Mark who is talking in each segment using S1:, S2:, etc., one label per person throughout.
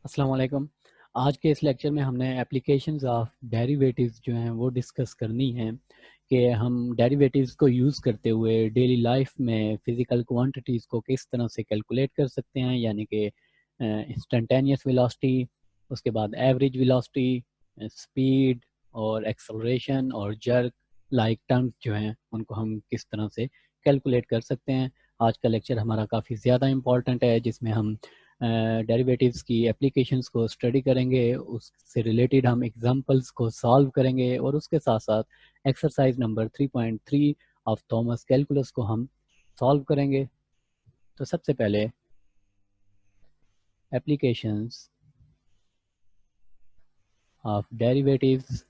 S1: अस्सलाम वालेकुम। आज के इस लेक्चर में हमने एप्लीकेशंस ऑफ डेरिवेटिव्स जो हैं वो डिस्कस करनी है कि हम डेरिवेटिव्स को यूज़ करते हुए डेली लाइफ में फ़िज़िकल क्वांटिटीज़ को किस तरह से कैलकुलेट कर सकते हैं, यानी कि इंस्टैंटेनियस वेलोसिटी, उसके बाद एवरेज वेलोसिटी, स्पीड और एक्सेलरेशन और जर्क लाइक टर्म्स जो हैं उनको हम किस तरह से कैलकुलेट कर सकते हैं। आज का लेक्चर हमारा काफ़ी ज़्यादा इम्पॉर्टेंट है, जिसमें हम डेरिवेटिव्स की एप्लीकेशंस को स्टडी करेंगे, उससे रिलेटेड हम एग्जांपल्स को सॉल्व करेंगे और उसके साथ साथ exercise number 3.3 of Thomas calculus को हम सॉल्व करेंगे। तो सबसे पहले applications of derivatives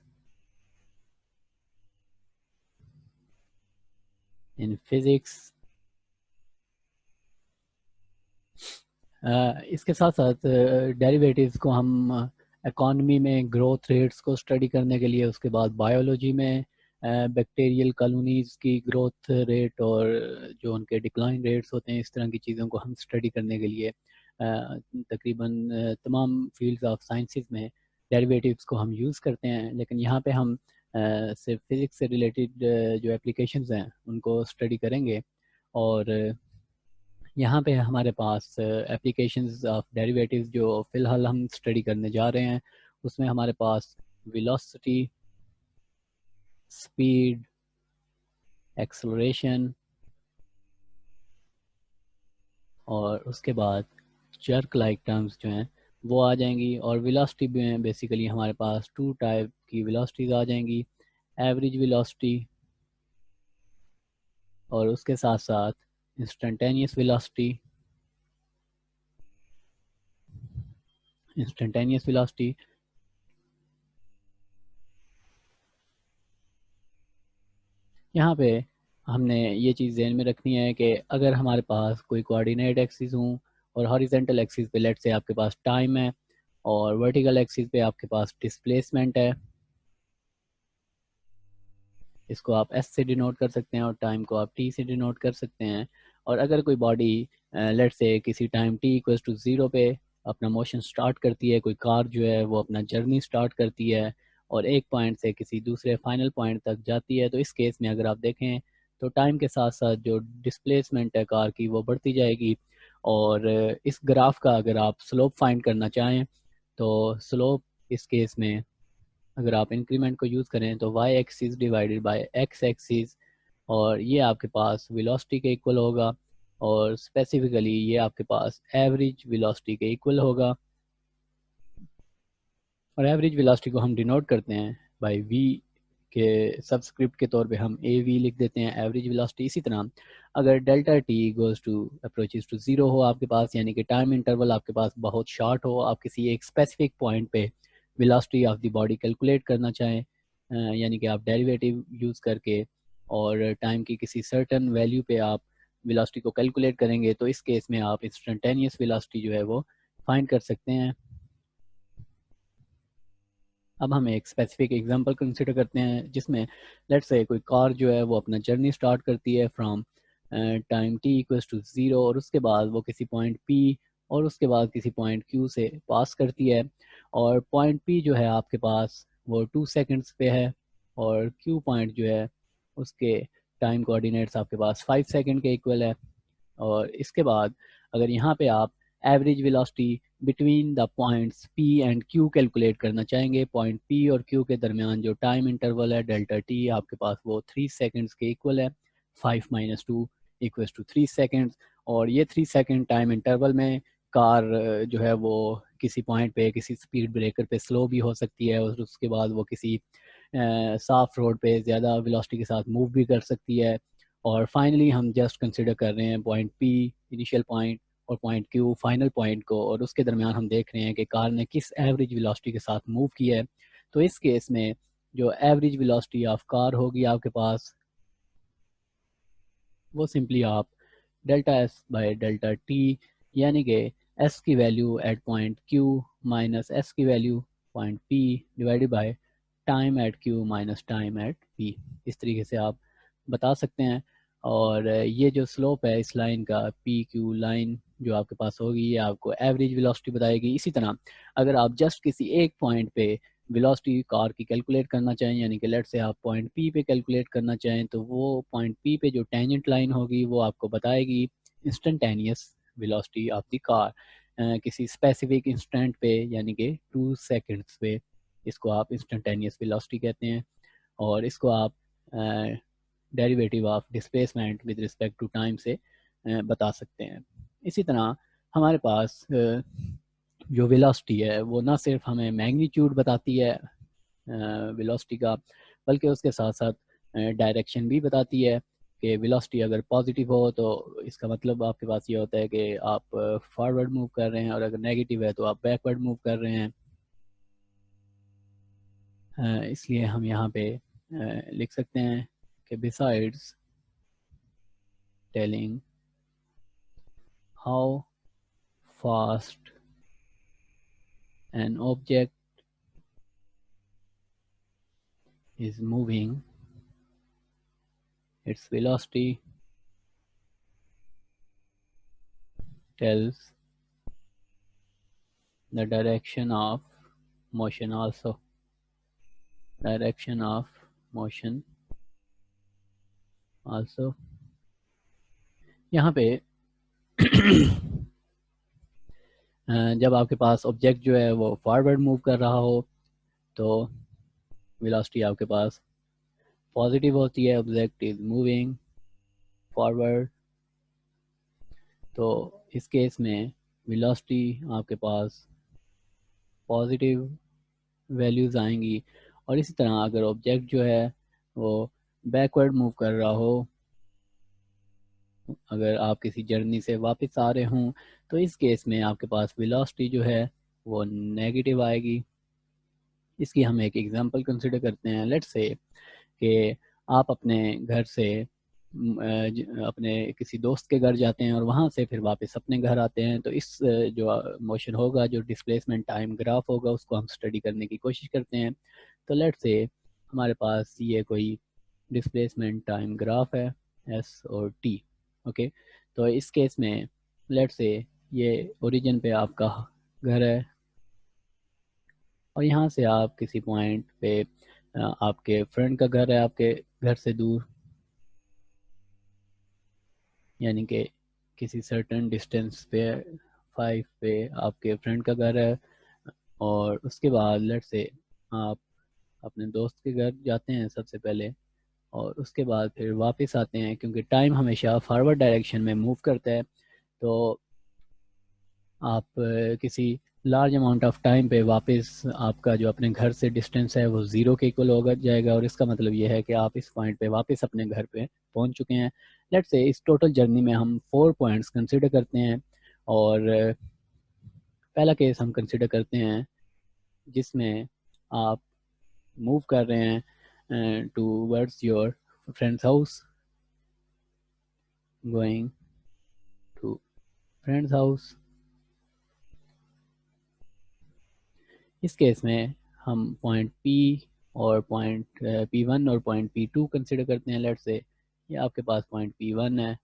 S1: in physics. इसके साथ साथ डेरिवेटिव्स को हम इकॉनमी में ग्रोथ रेट्स को स्टडी करने के लिए, उसके बाद बायोलॉजी में बैक्टीरियल कॉलोनीज़ की ग्रोथ रेट और जो उनके डिक्लाइन रेट्स होते हैं, इस तरह की चीज़ों को हम स्टडी करने के लिए तकरीबन तमाम फील्ड्स ऑफ साइंसेस में डेरिवेटिव्स को हम यूज़ करते हैं। लेकिन यहाँ पे हम सिर्फ फिज़िक्स से रिलेटेड जो एप्लीकेशंस हैं उनको स्टडी करेंगे। और यहाँ पे हमारे पास एप्लीकेशंस ऑफ डेरिवेटिव्स जो फ़िलहाल हम स्टडी करने जा रहे हैं, उसमें हमारे पास वेलोसिटी, स्पीड, एक्सेलरेशन और उसके बाद जर्क लाइक टर्म्स जो हैं वो आ जाएंगी। और वेलोसिटी में बेसिकली हमारे पास टू टाइप की वेलोसिटीज़ आ जाएंगी, एवरेज वेलोसिटी और उसके साथ साथ इंस्टेंटेनियस वेलोसिटी। इंस्टेंटेनियस वेलोसिटी यहाँ पे हमने ये चीज़ ध्यान में रखनी है कि अगर हमारे पास कोई कोऑर्डिनेट एक्सिस हों और हॉरिजॉन्टल एक्सिस पे लेट से आपके पास टाइम है और वर्टिकल एक्सिस पे आपके पास डिस्प्लेसमेंट है, इसको आप एस से डिनोट कर सकते हैं और टाइम को आप टी से डिनोट कर सकते हैं। और अगर कोई बॉडी लेट से किसी time T equals to zero पे अपना मोशन स्टार्ट करती है, कोई कार जो है वो अपना जर्नी स्टार्ट करती है और एक पॉइंट से किसी दूसरे फाइनल पॉइंट तक जाती है, तो इस केस में अगर आप देखें तो टाइम के साथ साथ जो डिस्प्लेसमेंट है कार की वो बढ़ती जाएगी। और इस ग्राफ का अगर आप स्लोप फाइंड करना चाहें तो स्लोप इस केस में अगर आप इंक्रीमेंट को यूज़ करें तो Y axis divided by X axis, और ये आपके पास वेलोसिटी के इक्वल होगा और स्पेसिफिकली ये आपके पास एवरेज वेलोसिटी के इक्वल होगा। और एवरेज वेलोसिटी को हम डिनोट करते हैं बाय वी के सबस्क्रिप्ट के तौर पे हम ए वी लिख देते हैं, एवरेज वेलोसिटी। इसी तरह अगर delta T goes to approaches to zero हो आपके पास, यानी कि टाइम इंटरवल आपके पास बहुत शॉर्ट हो, आप किसी एक स्पेसिफिक पॉइंट पे velocity of the body calculate करना चाहें, यानी कि आप डेरिवेटिव यूज़ करके और टाइम की किसी सर्टेन वैल्यू पे आप वेलोसिटी को कैलकुलेट करेंगे, तो इस केस में आप इंस्टेंटेनियस वेलोसिटी जो है वो फाइंड कर सकते हैं। अब हम एक स्पेसिफिक एग्जांपल कंसिडर करते हैं जिसमें लेट्स से कोई कार जो है वो अपना जर्नी स्टार्ट करती है from time T equals to zero और उसके बाद वो किसी पॉइंट पी और उसके बाद किसी पॉइंट क्यू से पास करती है। और पॉइंट पी जो है आपके पास वो 2 सेकंड्स पे है और क्यू पॉइंट जो है उसके टाइम कोऑर्डिनेट्स आपके पास 5 सेकंड के इक्वल है। और इसके बाद अगर यहाँ पे आप average velocity between the points P and Q calculate करना चाहेंगे, पॉइंट P और Q के दरमियान जो टाइम इंटरवल है डेल्टा टी आपके पास वो 3 सेकंड्स के इक्वल है, 5 - 2 इक्वल्स टू 3 सेकंड्स। और ये 3 सेकंड टाइम इंटरवल में कार जो है वो किसी पॉइंट पे किसी स्पीड ब्रेकर पे स्लो भी हो सकती है और उसके बाद वो किसी साफ रोड पे ज़्यादा वेलोसिटी के साथ मूव भी कर सकती है। और फाइनली हम जस्ट कंसिडर कर रहे हैं पॉइंट पी इनिशियल पॉइंट और पॉइंट क्यू फाइनल पॉइंट को, और उसके दरमियान हम देख रहे हैं कि कार ने किस एवरेज वेलोसिटी के साथ मूव किया है। तो इस केस में जो एवरेज वेलोसिटी ऑफ कार होगी आपके पास वो सिंपली आप delta S by delta T, यानी कि एस की value at point Q minus S की value point P divided by time at Q minus time at P, इस तरीके से आप बता सकते हैं। और ये जो स्लोप है इस लाइन का पी क्यू लाइन जो आपके पास होगी ये आपको एवरेज वेलोसिटी बताएगी। इसी तरह अगर आप जस्ट किसी एक पॉइंट पे वेलोसिटी कार की कैलकुलेट करना चाहें, यानी कि लेट से आप पॉइंट पी पे कैलकुलेट करना चाहें, तो वो पॉइंट पी पे जो टेंजेंट लाइन होगी वो आपको बताएगी instantaneous velocity of the car किसी स्पेसिफिक इंस्टेंट पे, यानी कि 2 सेकंड्स पे। इसको आप इंस्टेंटेनियस वेलोसिटी कहते हैं, और इसको आप derivative of displacement with respect to time से बता सकते हैं। इसी तरह हमारे पास जो वेलोसिटी है वो ना सिर्फ हमें मैग्नीट्यूड बताती है वेलोसिटी का, बल्कि उसके साथ साथ डायरेक्शन भी बताती है कि वेलोसिटी अगर पॉजिटिव हो तो इसका मतलब आपके पास ये होता है कि आप फॉरवर्ड मूव कर रहे हैं, और अगर नेगेटिव है तो आप बैकवर्ड मूव कर रहे हैं। इसलिए हम यहाँ पे लिख सकते हैं कि besides telling how fast an object is moving, its velocity tells the direction of motion also. Direction of motion also. यहाँ पे जब आपके पास ऑब्जेक्ट जो है वो फॉरवर्ड मूव कर रहा हो तो वेलोसिटी आपके पास पॉजिटिव होती है, ऑब्जेक्ट इज मूविंग फॉरवर्ड। तो इस केस में वेलोसिटी आपके पास पॉजिटिव वैल्यूज़ आएंगी। और इसी तरह अगर ऑब्जेक्ट जो है वो बैकवर्ड मूव कर रहा हो, अगर आप किसी जर्नी से वापस आ रहे हों, तो इस केस में आपके पास वेलोसिटी जो है वो नेगेटिव आएगी। इसकी हम एक एग्जांपल कंसिडर करते हैं। लेट्स से कि आप अपने घर से अपने किसी दोस्त के घर जाते हैं और वहाँ से फिर वापस अपने घर आते हैं, तो इस जो मोशन होगा, जो डिस्प्लेसमेंट टाइम ग्राफ होगा, उसको हम स्टडी करने की कोशिश करते हैं। तो लेट्स से हमारे पास ये कोई डिस्प्लेसमेंट टाइम ग्राफ है एस और टी। ओके, तो इस केस में लेट्स से ये ओरिजिन पे आपका घर है, और यहाँ से आप किसी पॉइंट पे आपके फ्रेंड का घर है आपके घर से दूर, यानी कि किसी सर्टेन डिस्टेंस पे 5 पे आपके फ्रेंड का घर है। और उसके बाद लेट से आप अपने दोस्त के घर जाते हैं सबसे पहले, और उसके बाद फिर वापस आते हैं। क्योंकि टाइम हमेशा फॉरवर्ड डायरेक्शन में मूव करता है, तो आप किसी लार्ज अमाउंट ऑफ टाइम पे वापस आपका जो अपने घर से डिस्टेंस है वो ज़ीरो के इक्वल हो जाएगा, और इसका मतलब ये है कि आप इस पॉइंट पे वापस अपने घर पे पहुंच चुके हैं। लेट्स से इस टोटल जर्नी में हम 4 पॉइंट्स कंसिडर करते हैं, और पहला केस हम कंसिडर करते हैं जिसमें आप मूव कर रहे हैं towards your friends house, going to friends house. इस केस में हम पॉइंट P और पॉइंट P1 और पॉइंट P2 कंसिडर करते हैं। लेट्स से ये आपके पास पॉइंट P1 है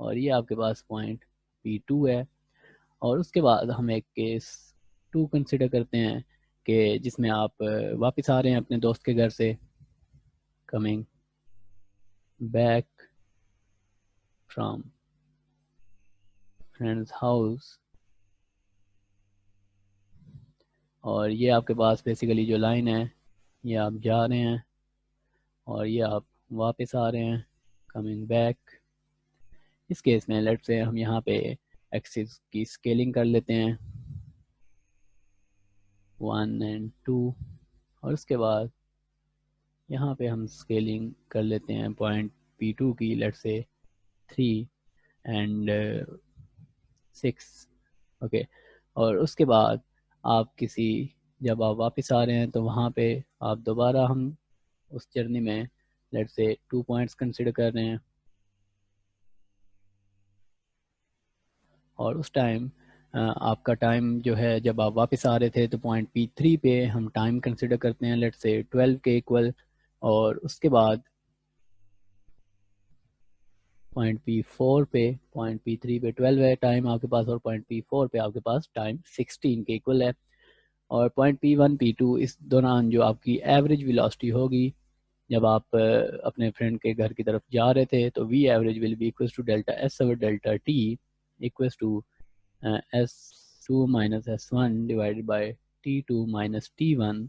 S1: और ये आपके पास पॉइंट P2 है। और उसके बाद हम एक केस 2 कंसिडर करते हैं कि जिसमें आप वापस आ रहे हैं अपने दोस्त के घर से, coming back from friends house. और ये आपके पास बेसिकली जो लाइन है, ये आप जा रहे हैं और ये आप वापस आ रहे हैं, कमिंग बैक। इस केस में लेट से हम यहाँ पे एक्सिस की स्केलिंग कर लेते हैं 1 और 2, और उसके बाद यहाँ पे हम स्केलिंग कर लेते हैं पॉइंट P2 की, लेट से 3 एंड 6। ओके, और उसके बाद आप किसी जब आप वापस आ रहे हैं तो वहाँ पे आप दोबारा हम उस जर्नी में लेट से 2 पॉइंट्स कंसिडर कर रहे हैं, और उस टाइम आपका टाइम जो है जब आप वापस आ रहे थे तो पॉइंट P3 पे हम टाइम कंसिडर करते हैं लेट से 12 के इक्वल। और उसके बाद पॉइंट P4 पे, पॉइंट P3 पे 12 है टाइम आपके पास, और पॉइंट P4 पे आपके पास टाइम 16 के इक्वल है। और पॉइंट P1 P2 इस दौरान जो आपकी एवरेज वेलोसिटी होगी जब आप अपने फ्रेंड के घर की तरफ जा रहे थे, तो V average will be equal to delta S over delta T equal to S2 minus S1 divided by T2 minus T1।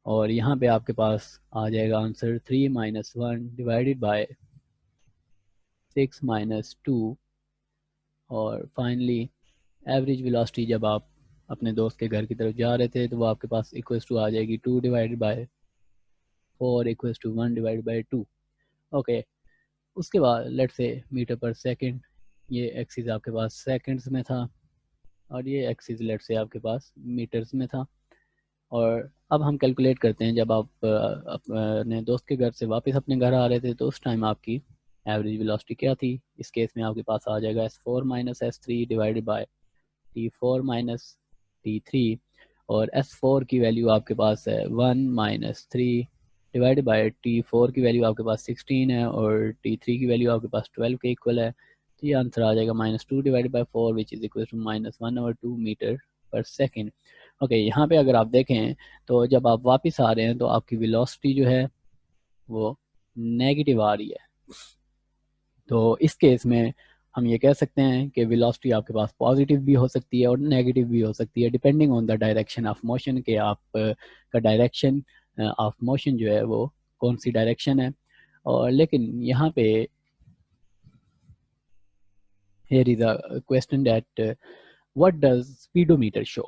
S1: और यहाँ पे आपके पास आ जाएगा answer 3 minus 1 divided by 6 minus 2। और फाइनली एवरेज वेलोसिटी जब आप अपने दोस्त के घर की तरफ जा रहे थे, तो वो आपके पास इक्वल टू आ जाएगी 2 divided by 4 equal to 1 divided by 2। Okay, उसके बाद लेट्स से मीटर पर सेकंड, ये एक्सिस आपके पास सेकंड्स में था, और ये एक्सिस लेट्स से आपके पास मीटर्स में था। और अब हम कैलकुलेट करते हैं, जब आप अपने दोस्त के घर से वापस अपने घर आ रहे थे, तो उस टाइम आपकी एवरेज वेलोसिटी क्या थी। इस केस में आपके पास आ जाएगा S4 minus S3 divided by T4 minus T3। और S4 की वैल्यू आपके पास है 1 माइनस 3 डिवाइडेड बाय T4 की वैल्यू आपके पास 16 है, और T3 की वैल्यू आपके पास 12 के इक्वल है। तो ये आंसर आ जाएगा -2 divided by 4 which is equal to -1/2 metre पर सेकेंड। ओके, यहाँ पे अगर आप देखें तो जब आप वापस आ रहे हैं तो आपकी वेलोसिटी जो है वो नेगेटिव आ रही है। तो इस केस में हम ये कह सकते हैं कि वेलोसिटी आपके पास पॉजिटिव भी हो सकती है और नेगेटिव भी हो सकती है, depending on the direction of motion, के आप का डायरेक्शन ऑफ मोशन जो है वो कौन सी डायरेक्शन है। और लेकिन यहाँ पे here is a question that what does speedometer show।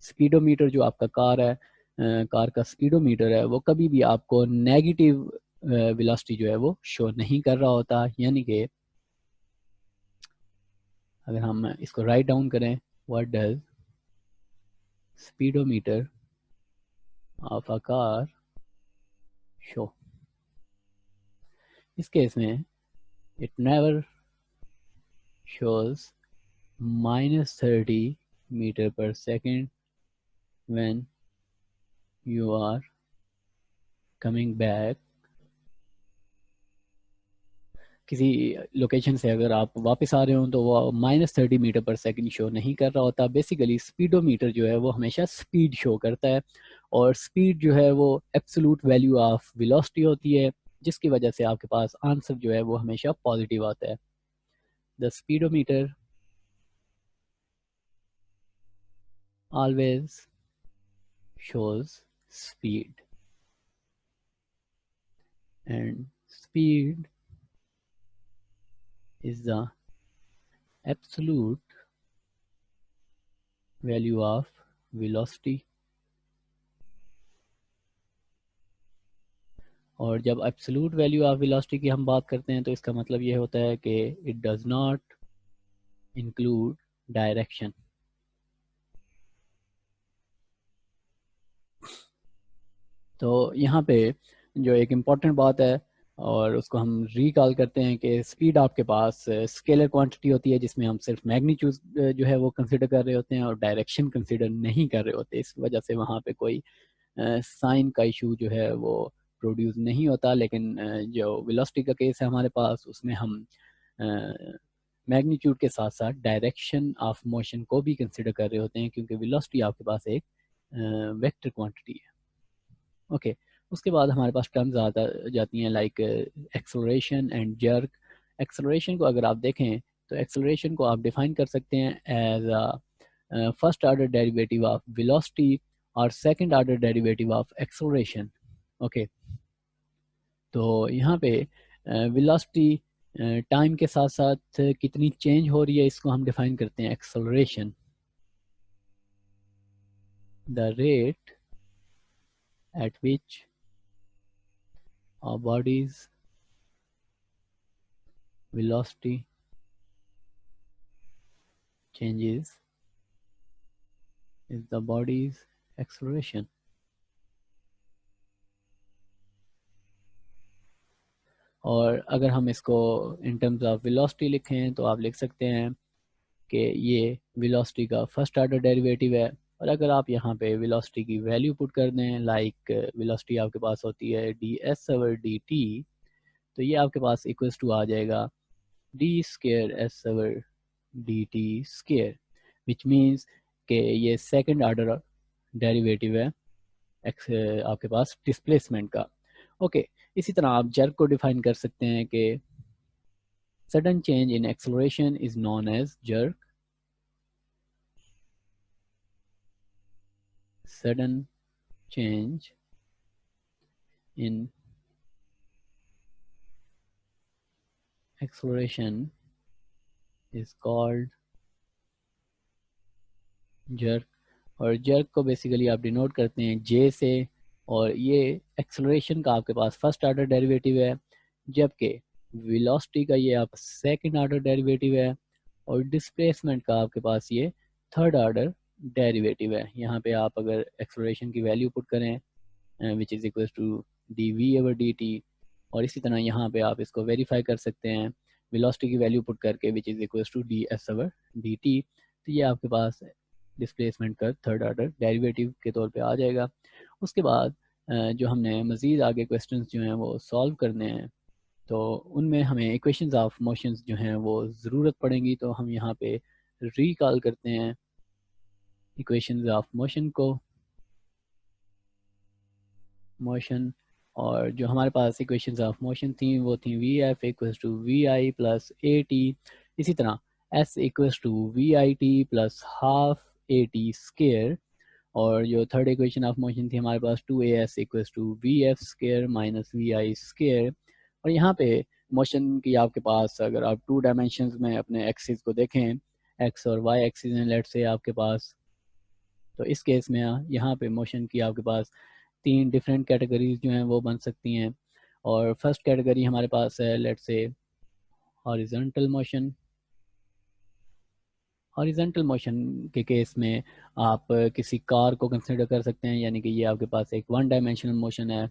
S1: Speedometer जो आपका कार है, कार का स्पीडोमीटर है, वो कभी भी आपको नेगेटिव वेलोसिटी जो है वो शो नहीं कर रहा होता। यानी कि अगर हम इसको राइट डाउन करें, what does speedometer of a car show, इस केस में इट नेवर shows -30 मीटर पर second when you are coming back। किसी लोकेशन से अगर आप वापस आ रहे हो तो वो -30 मीटर पर सेकंड शो नहीं कर रहा होता। बेसिकली स्पीडोमीटर जो है वो हमेशा स्पीड शो करता है, और स्पीड जो है वो एब्सोल्यूट वैल्यू ऑफ वेलोसिटी होती है, जिसकी वजह से आपके पास आंसर जो है वो हमेशा पॉजिटिव आता है। The speedometer always shows speed, and speed is the absolute value of velocity। और जब absolute value of velocity की हम बात करते हैं तो इसका मतलब ये होता है कि it does not include direction। तो यहाँ पे जो एक इम्पॉर्टेंट बात है, और उसको हम रिकॉल करते हैं कि स्पीड आपके पास स्केलर क्वांटिटी होती है, जिसमें हम सिर्फ मैग्नीट्यूड जो है वो कंसिडर कर रहे होते हैं और डायरेक्शन कंसिडर नहीं कर रहे होते। इस वजह से वहाँ पे कोई साइन का इशू जो है वो प्रोड्यूस नहीं होता। लेकिन जो वेलोसिटी का केस है हमारे पास, उसमें हम मैग्नीट्यूड के साथ साथ डायरेक्शन ऑफ मोशन को भी कंसिडर कर रहे होते हैं, क्योंकि वेलोसिटी आपके पास एक वेक्टर क्वांटिटी है। ओके, उसके बाद हमारे पास टर्म्स आता जाती हैं like acceleration and jerk. Acceleration को अगर आप देखें तो एक्सेलरेशन को आप डिफाइन कर सकते हैं as a first order derivative of velocity और second order derivative of acceleration. Okay, तो यहाँ पे वेलोसिटी टाइम के साथ साथ कितनी चेंज हो रही है, इसको हम डिफाइन करते हैं acceleration. The rate at which our body's velocity changes is the body's acceleration। और अगर हम इसको इन टर्म्स ऑफ वेलोसिटी लिखें तो आप लिख सकते हैं कि ये वेलोसिटी का फर्स्ट ऑर्डर डेरिवेटिव है। और अगर आप यहाँ पे वेलोसिटी की वैल्यू पुट कर दें, लाइक वेलोसिटी आपके पास होती है ds/dt, तो ये आपके पास इक्वल्स टू आ जाएगा d square s over dt square, which means कि ये सेकंड ऑर्डर डेरिवेटिव है आपके पास डिस्प्लेसमेंट का। ओके इसी तरह आप जर्क को डिफाइन कर सकते हैं कि sudden change in acceleration is known as jerk, sudden change in acceleration is called jerk। और jerk को बेसिकली आप डिनोट करते हैं J से, और ये एक्सेलरेशन का आपके पास फर्स्ट ऑर्डर डेरिवेटिव है, जबकि वेलोसिटी का ये आप सेकंड ऑर्डर डेरिवेटिव है, और डिस्प्लेसमेंट का आपके पास ये थर्ड ऑर्डर डेरिवेटिव है। यहाँ पे आप अगर एक्सेलरेशन की वैल्यू पुट करें which is equal to D we over D T, और इसी तरह यहाँ पे आप इसको वेरीफाई कर सकते हैं वेलोसिटी की वैल्यू पुट करके which is equal to D S over D T. तो ये आपके पास डिस्प्लेसमेंट का थर्ड ऑर्डर डेरिवेटिव के तौर पे आ जाएगा। उसके बाद जो हमने मज़ीद आगे क्वेश्चंस जो हैं वो सॉल्व करने हैं, तो उनमें हमें इक्वेशंस ऑफ मोशंस जो हैं वो ज़रूरत पड़ेंगी। तो हम यहाँ पे रिकॉल करते हैं इक्वेशंस ऑफ मोशन को, मोशन, और जो हमारे पास इक्वेशंस ऑफ मोशन थी वो थी v f equals to we i plus a t, इसी तरह s equals to we i t plus half a t square, और जो थर्ड इक्वेशन ऑफ मोशन थी हमारे पास two a s equals to v f square minus v i square. और यहाँ पे मोशन की आपके पास अगर आप टू डायमेंशंस में अपने एक्सिस को देखें, एक्स और वाई एक्सिस हैं लेट से आपके पास, तो इस केस में यहाँ पे मोशन की आपके पास तीन डिफरेंट कैटेगरीज जो हैं वो बन सकती हैं। और फर्स्ट कैटेगरी हमारे पास है लेट से हॉरिजॉन्टल मोशन। हॉरिजॉन्टल मोशन के केस में आप किसी कार को कंसिडर कर सकते हैं, यानी कि ये आपके पास एक वन डायमेंशनल मोशन है,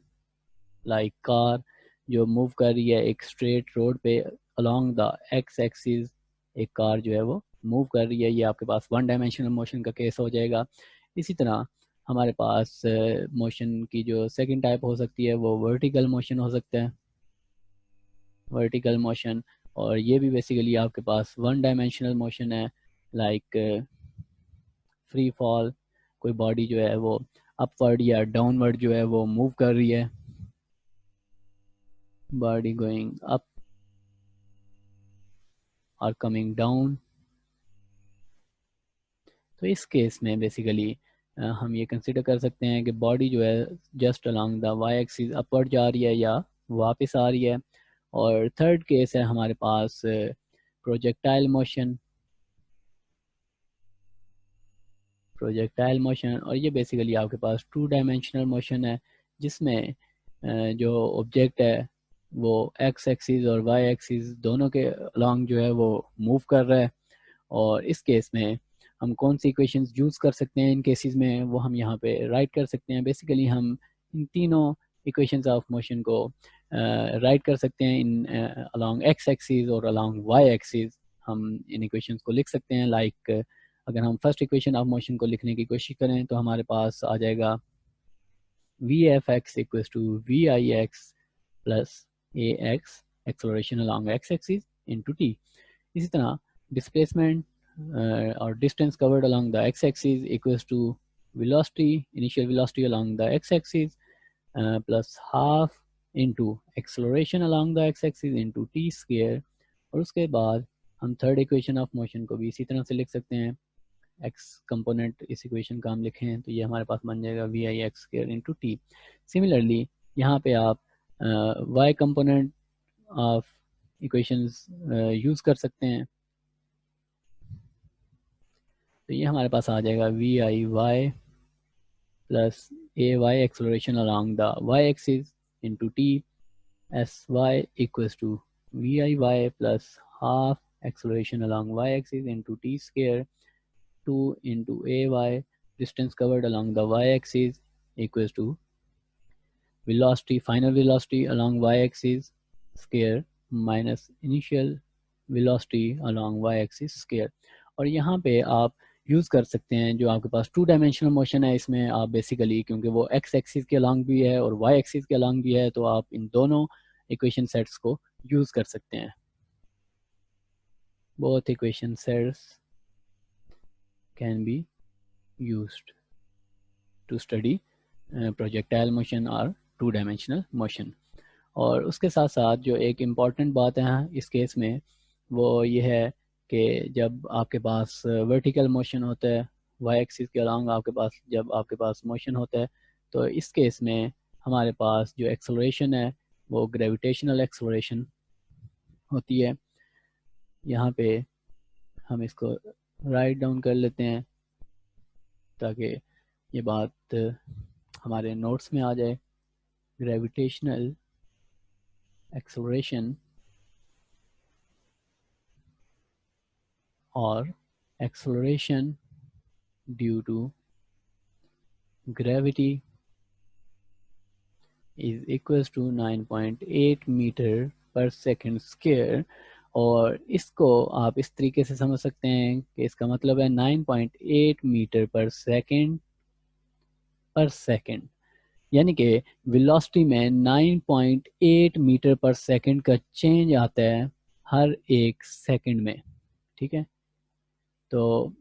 S1: लाइक कार जो मूव कर रही है एक स्ट्रेट रोड पे अलोंग द एक्स एक्सिस, एक कार जो है वो मूव कर रही है, ये आपके पास वन डायमेंशनल मोशन का केस हो जाएगा। इसी तरह हमारे पास मोशन की जो सेकंड टाइप हो सकती है वो वर्टिकल मोशन हो सकता है, वर्टिकल मोशन, और ये भी बेसिकली आपके पास वन डायमेंशनल मोशन है, लाइक फ्री फॉल, कोई बॉडी जो है वो अपवर्ड या डाउनवर्ड जो है वो मूव कर रही है, बॉडी गोइंग अप और कमिंग डाउन। तो इस केस में बेसिकली हम ये कंसिडर कर सकते हैं कि बॉडी जो है just along the Y axis upward जा रही है या वापस आ रही है। और थर्ड केस है हमारे पास प्रोजेक्टाइल मोशन, प्रोजेक्टाइल मोशन, और ये बेसिकली आपके पास टू डायमेंशनल मोशन है, जिसमें जो ऑब्जेक्ट है वो एक्स एक्सिस और वाई एक्सिस दोनों के अलोंग जो है वो मूव कर रहा है। और इस केस में हम कौन सी इक्वेशंस यूज़ कर सकते हैं इन केसेस में, वो हम यहाँ पे राइट कर सकते हैं। बेसिकली हम इन तीनों इक्वेशंस ऑफ मोशन को राइट कर सकते हैं इन अलोंग एक्स एक्सिस और अलोंग वाई एक्सिस। हम इन इक्वेशंस को लिख सकते हैं लाइक अगर हम फर्स्ट इक्वेशन ऑफ मोशन को लिखने की कोशिश करें तो हमारे पास आ जाएगा V F X equals to we I X plus A X acceleration along X axis into T. इसी तरह displacement or distance covered along the x-axis equals to velocity, initial velocity along the x-axis plus half into acceleration along the x-axis into t square। और उसके बाद हम third equation of motion को भी इसी तरह से लिख सकते हैं, x कंपोनेंट इस इक्वेशन का हम लिखें तो ये हमारे पास बन जाएगा V I X square into T. Similarly यहाँ पे आप y component of equations use कर सकते हैं, तो ये हमारे पास आ जाएगा V I Y plus A Y acceleration along the Y axis into T S Y equals to we I Y plus half acceleration along Y axis into T square 2 into a y distance covered along the y axis equals to velocity, final velocity along y axis square minus initial velocity along y axis square। और यहाँ पे आप use कर सकते हैं जो आपके पास two dimensional motion है, इसमें आप बेसिकली क्योंकि वो एक्स एक्सिस के अलॉन्ग भी है और वाई एक्सिस के अलॉन्ग भी है, तो आप इन दोनों इक्वेशन सेट्स को यूज़ कर सकते हैं। both equation sets can be used to study projectile motion or two dimensional motion। और उसके साथ साथ जो एक इम्पॉर्टेंट बात है इस केस में वो ये है कि जब आपके पास वर्टिकल मोशन होता है वाई एक्सिस के अलॉन्ग आपके पास जब आपके पास मोशन होता है तो इस केस में हमारे पास जो एक्सेलरेशन है वो ग्रेविटेशनल एक्सेलरेशन होती है। यहाँ पे हम इसको राइट डाउन कर लेते हैं ताकि ये बात हमारे नोट्स में आ जाए। ग्रेविटेशनल एक्सेलरेशन और acceleration due to gravity is equals to 9.8 metre पर सेकेंड स्क्वायर। और इसको आप इस तरीके से समझ सकते हैं कि इसका मतलब है 9.8 मीटर पर सेकेंड यानी कि वेलोसिटी में 9.8 मीटर पर सेकेंड का चेंज आता है हर एक सेकेंड में। ठीक है, तो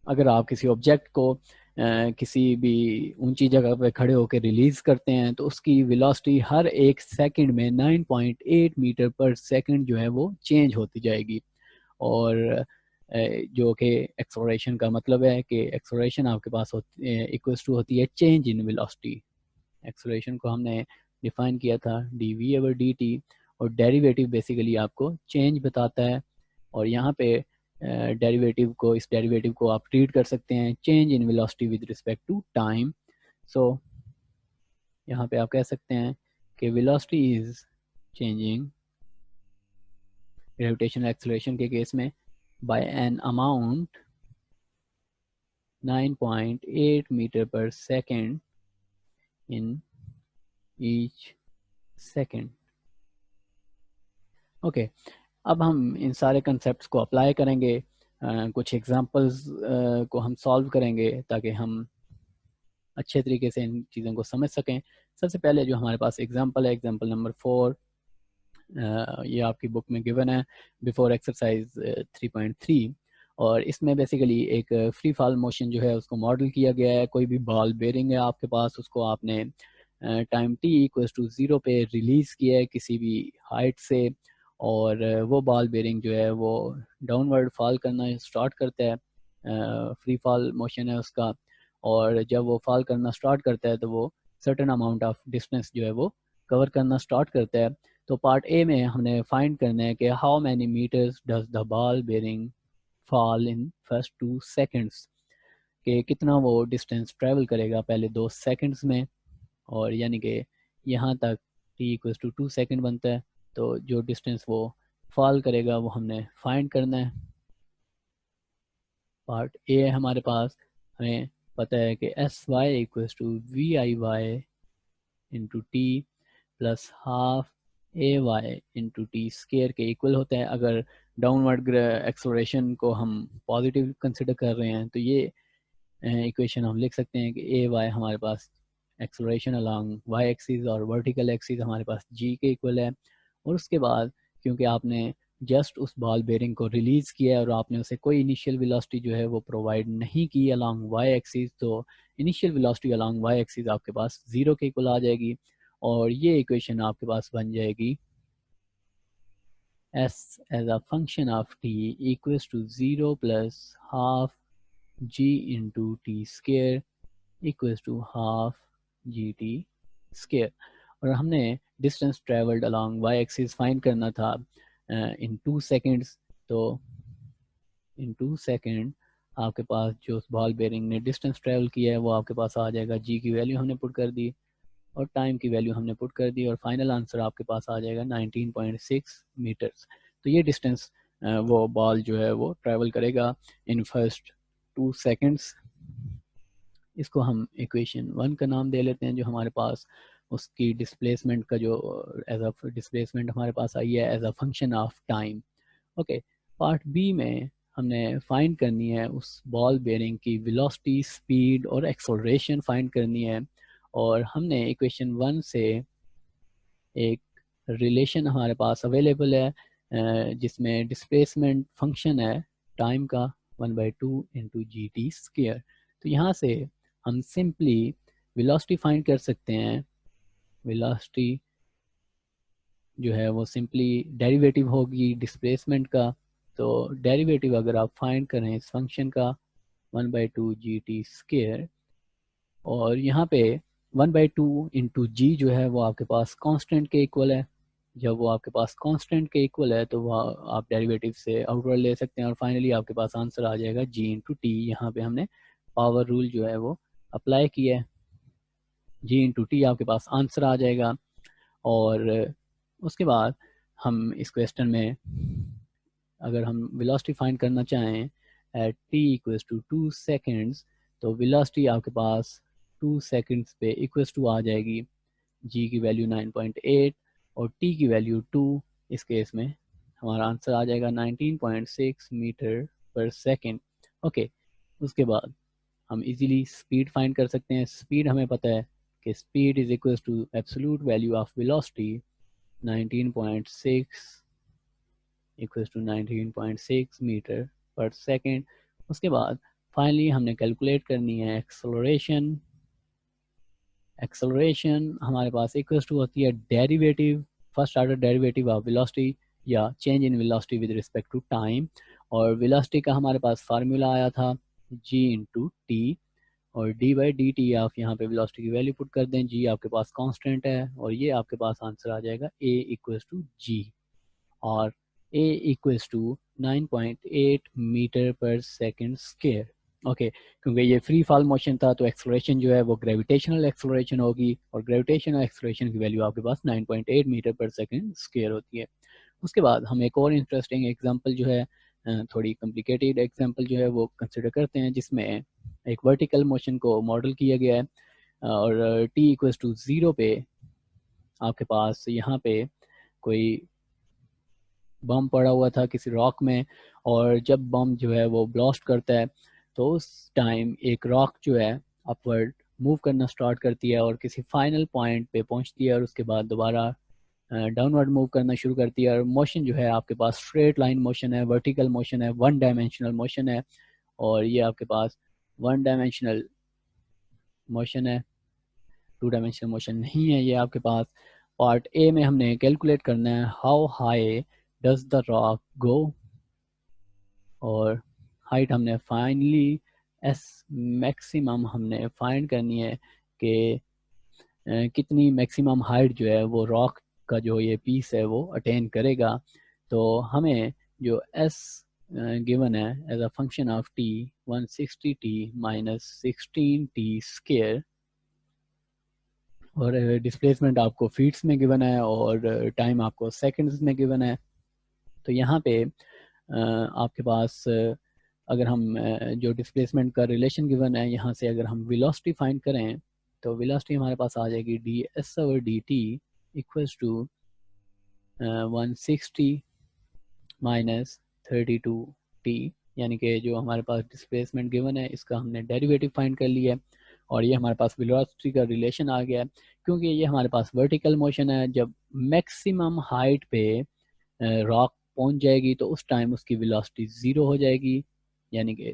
S1: अगर आप किसी ऑब्जेक्ट को किसी भी ऊंची जगह पे खड़े होकर रिलीज करते हैं तो उसकी वेलोसिटी हर एक सेकंड में 9.8 मीटर पर सेकंड जो है वो चेंज होती जाएगी। और जो कि एक्सेलरेशन का मतलब है कि एक्सेलरेशन आपके पास इक्वल्स टू होती है चेंज इन वेलोसिटी। एक्सेलरेशन को हमने डिफाइन किया था dv/dt और डेरिवेटिव बेसिकली आपको चेंज बताता है। और यहाँ पे डेरिवेटिव को इस डेरिवेटिव को आप ट्रीट कर सकते हैं change in velocity with respect to time. So यहाँ पे आप कह सकते हैं कि velocity is changing gravitational acceleration के केस में बाय एन अमाउंट 9.8 मीटर पर second in each second. Okay, अब हम इन सारे कंसेप्ट को अप्लाई करेंगे, कुछ एग्जांपल्स को हम सॉल्व करेंगे ताकि हम अच्छे तरीके से इन चीज़ों को समझ सकें। सबसे पहले जो हमारे पास एग्जांपल है, एग्जांपल नंबर 4, ये आपकी बुक में गिवन है बिफोर एक्सरसाइज 3.3। और इसमें बेसिकली एक फ्री फॉल मोशन जो है उसको मॉडल किया गया है। कोई भी बॉल बेरिंग है आपके पास, उसको आपने टाइम t इक्वल्स टू 0 पे रिलीज़ किया है किसी भी हाइट से, और वो बॉल बेरिंग जो है वो डाउनवर्ड फॉल करना स्टार्ट करता है, फ्री फॉल मोशन है उसका। और जब वो फॉल करना स्टार्ट करता है तो वो सर्टेन अमाउंट ऑफ डिस्टेंस जो है वो कवर करना स्टार्ट करता है। तो पार्ट ए में हमने फाइंड करना है कि how many metres does the ball bearing fall in first 2 seconds, कि कितना वो डिस्टेंस ट्रेवल करेगा पहले 2 सेकंड्स में। और यानी कि यहाँ तक t इक्वल्स टू 2 सेकंड बनता है, तो जो डिस्टेंस वो फॉल करेगा वो हमने फाइंड करना है। पार्ट ए है हमारे पास, हमें पता है कि S Y equals to we I Y into T plus half A Y into T square के इक्वल होता है। अगर डाउनवर्ड एक्सेलरेशन को हम पॉजिटिव कंसिडर कर रहे हैं तो ये इक्वेशन हम लिख सकते हैं कि ए वाई हमारे पास एक्सेलरेशन अलॉन्ग वाई एक्सिस और वर्टिकल एक्सिस हमारे पास जी के इक्वल है। और उसके बाद क्योंकि आपने जस्ट उस बॉल बेरिंग को रिलीज़ किया है और आपने उसे कोई इनिशियल वेलोसिटी जो है वो प्रोवाइड नहीं की अलॉन्ग वाई एक्सिस, तो initial velocity along Y axis आपके पास 0 के इक्वल आ जाएगी। और ये इक्वेशन आपके पास बन जाएगी s as a function of t equals to 0 plus half g into t square equals to half gt square। और हमने distance travelled along Y axis find करना था इन 2 सेकेंड्स। तो इन 2 सेकेंड आपके पास जो उस बॉल बेरिंग ने डिस्टेंस ट्रेवल किया है वो आपके पास आ जाएगा। जी की वैल्यू हमने पुट कर दी और टाइम की वैल्यू हमने पुट कर दी और फाइनल आंसर आपके पास आ जाएगा 19.6 मीटर्स। तो ये डिस्टेंस वो बॉल जो है वो ट्रैवल करेगा इन फर्स्ट 2 सेकंड्स। इसको हम इक्वेशन 1 का नाम दे लेते हैं जो हमारे पास उसकी डिस्प्लेसमेंट का जो एज अ डिस्प्लेसमेंट हमारे पास आई है as a function of time. Okay, part B में हमने फाइंड करनी है उस बॉल बेरिंग की वेलोसिटी, स्पीड और एक्सेलरेशन फाइंड करनी है। और हमने इक्वेशन 1 से एक रिलेशन हमारे पास अवेलेबल है जिसमें डिस्प्लेसमेंट फंक्शन है टाइम का 1/2 इंटू जी टी स्क्वायर। तो यहाँ से हम सिंपली वेलोसिटी फाइंड कर सकते हैं। वेलोसिटी जो है वो सिंपली डेरिवेटिव होगी डिस्प्लेसमेंट का। तो डेरिवेटिव अगर आप फाइंड करें इस फंक्शन का 1/2 जी टी स्क्वायर, और यहाँ पे 1/2 इंटू जी जो है वो आपके पास कांस्टेंट के इक्वल है। जब वो आपके पास कांस्टेंट के इक्वल है तो वह आप डेरिवेटिव से आउटवर्ड ले सकते हैं और फाइनली आपके पास आंसर आ जाएगा जी इंटू टी। यहाँ पे हमने पावर रूल जो है वो अप्लाई किया है, जी इंटू टी आपके पास आंसर आ जाएगा। और उसके बाद हम इस क्वेश्चन में अगर हम वेलोसिटी फाइंड करना चाहें at T equals to 2 seconds, तो वेलोसिटी आपके पास 2 सेकेंड्स पे इक्वल्स टू आ जाएगी जी की वैल्यू 9.8 और टी की वैल्यू 2। इस केस में हमारा आंसर आ जाएगा 19.6 मीटर पर सेकेंड। ओके, उसके बाद हम इजीली स्पीड फाइंड कर सकते हैं। स्पीड हमें पता है कि speed is equals to absolute value of velocity 19.6 equals to 19.6 metre पर सेकेंड। उसके बाद फाइनली हमने कैलकुलेट करनी है एक्सेलरेशन। एक्सेलरेशन हमारे पास इक्वल्स टू होती है derivative, first order derivative of velocity या change in velocity with respect to time. और वेलोसिटी का हमारे पास फार्मूला आया था जी इंटू टी, और डी बाई डी टी आप यहाँ पे वेलोसिटी की वैल्यू पुट कर दें। जी आपके पास कांस्टेंट है और ये आपके पास आंसर आ जाएगा ए इक्वल्स टू जी, और ए इक्वल्स टू 9.8 मीटर पर सेकेंड स्क्वायर। ओके, क्योंकि ये फ्री फॉल मोशन था तो एक्सेलरेशन जो है वो ग्रेविटेशनल एक्सेलरेशन होगी, और ग्रेविटेशनल एक्सेलरेशन की वैल्यू आपके पास 9.8 मीटर पर सेकेंड स्क्वायर होती है। उसके बाद हम एक और इंटरेस्टिंग एग्जांपल जो है, थोड़ी कॉम्प्लिकेटेड एग्जांपल जो है वो कंसिडर करते हैं, जिसमें एक वर्टिकल मोशन को मॉडल किया गया है और टी इक्वल्स टू 0 पे आपके पास यहाँ पे कोई बम पड़ा हुआ था किसी रॉक में, और जब बम जो है वो ब्लास्ट करता है तो उस टाइम एक रॉक जो है अपवर्ड मूव करना स्टार्ट करती है और किसी फाइनल पॉइंट पे पहुंचती है, और उसके बाद दोबारा डाउनवर्ड मूव करना शुरू करती है। और मोशन जो है आपके पास स्ट्रेट लाइन मोशन है, वर्टिकल मोशन है, वन डायमेंशनल मोशन है, और ये आपके पास वन डायमेंशनल मोशन है, टू डायमेंशनल मोशन नहीं है ये आपके पास। पार्ट ए में हमने कैलकुलेट करना है how high does the rock go, और हाइट हमने फाइनली एस मैक्सिमम हमने फाइंड करनी है कि कितनी मैक्सिमम हाइट जो है वो रॉक का जो ये पीस है वो अटेन करेगा। तो हमें जो एस गिवन है as a function of T 160 T minus 16 T square, और डिस्प्लेसमेंट आपको फीट्स में गिवन है और टाइम आपको सेकंड्स में गिवन है। तो यहाँ पे आपके पास अगर हम जो डिस्प्लेसमेंट का रिलेशन गिवन है यहाँ से अगर हम वेलोसिटी फाइंड करें तो वेलोसिटी हमारे पास आ जाएगी D S over D T equals to 160 minus 32 T, यानी कि जो हमारे पास डिस्प्लेसमेंट गिवन है इसका हमने डेरिवेटिव फाइंड कर लिया है, और ये हमारे पास वेलोसिटी का रिलेशन आ गया है। क्योंकि ये हमारे पास वर्टिकल मोशन है, जब मैक्सिमम हाइट पे रॉक पहुंच जाएगी तो उस टाइम उसकी वेलोसिटी 0 हो जाएगी, यानी कि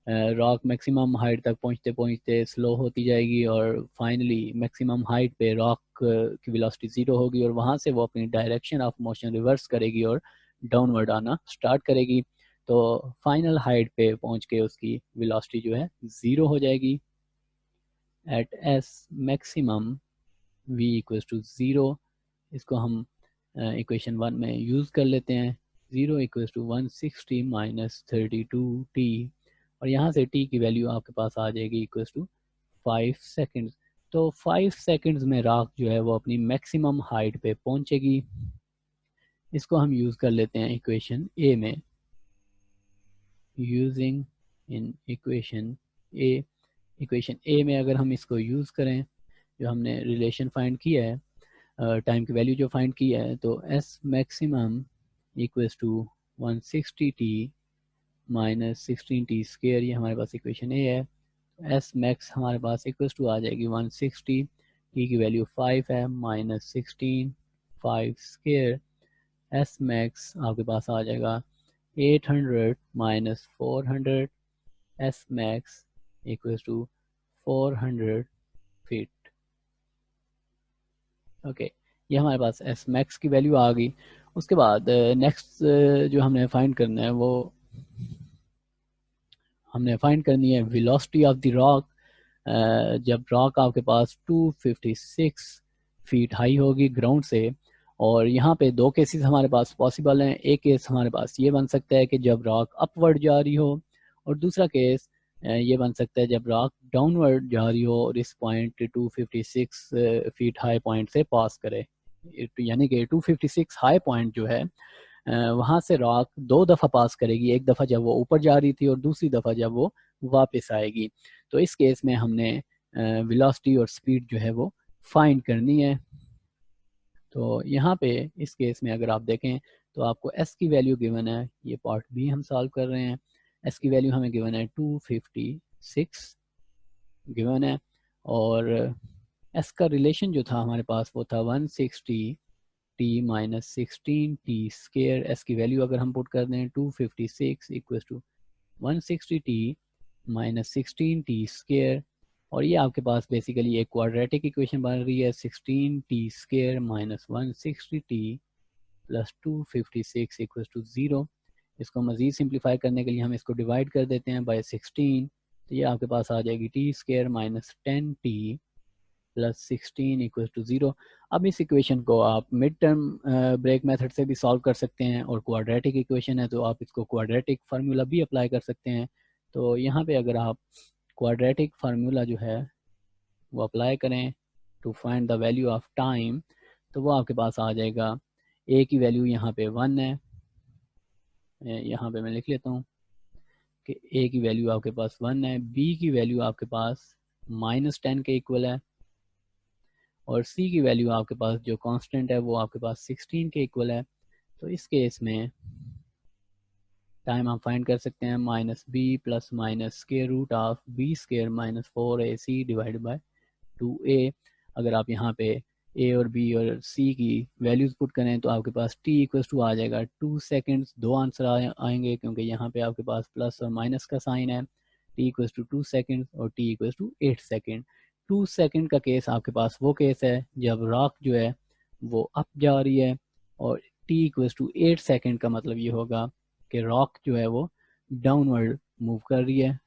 S1: रॉक मैक्सिमम हाइट तक पहुंचते पहुंचते स्लो होती जाएगी और फाइनली मैक्सिमम हाइट पे रॉक की वेलोसिटी 0 होगी, और वहां से वो अपनी डायरेक्शन ऑफ मोशन रिवर्स करेगी और डाउनवर्ड आना स्टार्ट करेगी। तो फाइनल हाइट पे पहुंच के उसकी वेलोसिटी जो है 0 हो जाएगी at S maximum v equals to 0। इसको हम इक्वेशन 1 में यूज़ कर लेते हैं। 0 इक्वल्स टू 160 माइनस 32 टी, और यहाँ से टी की वैल्यू आपके पास आ जाएगी इक्वल्स टू 5 सेकेंड्स। तो 5 सेकेंड्स में रॉक जो है वो अपनी मैक्सिमम हाइट पे पहुंचेगी। इसको हम यूज़ कर लेते हैं इक्वेशन ए में। Using in equation A, equation A में अगर हम इसको यूज़ करें, जो हमने रिलेशन फाइंड किया है टाइम की वैल्यू जो फाइंड की है, तो S maximum equals to 160 T minus 16 T square, ये हमारे पास इक्वेशन ए है। एस मैक्स हमारे पास इक्वल्स टू आ जाएगी 160, टी की वैल्यू 5 है, माइनस 16 5 स्क्वायर एस मैक्स आपके पास आ जाएगा 800 minus 400 S max equals to 400 feet. Okay, ये हमारे पास एस मैक्स की वैल्यू आ गई। उसके बाद नेक्स्ट जो हमने फाइंड करना है वो हमने फाइंड करनी है वेलोसिटी ऑफ द रॉक। जब रॉक आपके पास 256 फीट हाई होगी ग्राउंड से, और यहाँ पे दो केसेस हमारे पास पॉसिबल हैं। एक केस हमारे पास ये बन सकता है कि जब रॉक अपवर्ड जा रही हो, और दूसरा केस ये बन सकता है जब रॉक डाउनवर्ड जा रही हो और इस पॉइंट 256 फीट हाई पॉइंट से पास करे। यानी कि 256 हाई पॉइंट जो है वहाँ से रॉक दो दफ़ा पास करेगी, एक दफ़ा जब वो ऊपर जा रही थी और दूसरी दफ़ा जब वो वापस आएगी। तो इस केस में हमने वेलोसिटी और स्पीड जो है वो फाइंड करनी है। तो यहाँ पे इस केस में अगर आप देखें तो आपको एस की वैल्यू गिवन है, ये पार्ट भी हम सॉल्व कर रहे हैं। एस की वैल्यू हमें गिवन है 256 गिवन है, और एस का रिलेशन जो था हमारे पास वो था 160 T minus 16 T square. S की वैल्यू अगर हम पुट कर दें 256 equal to 160 T minus 16 T square, और ये आपके पास बेसिकली एक क्वाड्रेटिक इक्वेशन बन रही है 16 T square minus 160 T plus 256 equal to 0। इसको मज़ीद सिंप्लीफाई करने के लिए हम इसको डिवाइड कर देते हैं बाय 16, तो ये आपके पास आ जाएगी T square minus 10 T plus 16 equal to 0। अब इस इक्वेशन को आप मिड टर्म ब्रेक मेथड से भी सॉल्व कर सकते हैं, और क्वाड्रेटिक इक्वेशन है तो आप इसको क्वाड्रेटिक फार्मूला भी अप्लाई कर सकते हैं। तो यहाँ पे अगर आप क्वाड्रेटिक फार्मूला जो है वो अप्लाई करें to find the value of time, तो वो आपके पास आ जाएगा। ए की वैल्यू यहाँ पे 1 है, यहाँ पे मैं लिख लेता हूँ कि ए की वैल्यू आपके पास 1 है, बी की वैल्यू आपके पास -10 के इक्वल है, और सी की वैल्यू आपके पास जो कांस्टेंट है वो आपके पास 16 के इक्वल है। तो इस केस में टाइम हम फाइंड कर सकते हैं minus B plus minus square root of B square minus 4ac divide by 2a। अगर आप यहाँ पे a और b और c की वैल्यूज पुट करें तो आपके पास t इक्वल्स टू आ जाएगा 2 सेकेंड्स। दो आंसर आएंगे क्योंकि यहाँ पे आपके पास प्लस और माइनस का साइन है। t इक्वल्स टू 2 सेकेंड और t equals to 8 second. 2 second का केस आपके पास वो केस है जब रॉक जो है वो अप जा रही है, और t इक्वल्स टू 8 सेकेंड का मतलब ये होगा कि रॉक जो है वो डाउनवर्ड मूव कर रही है,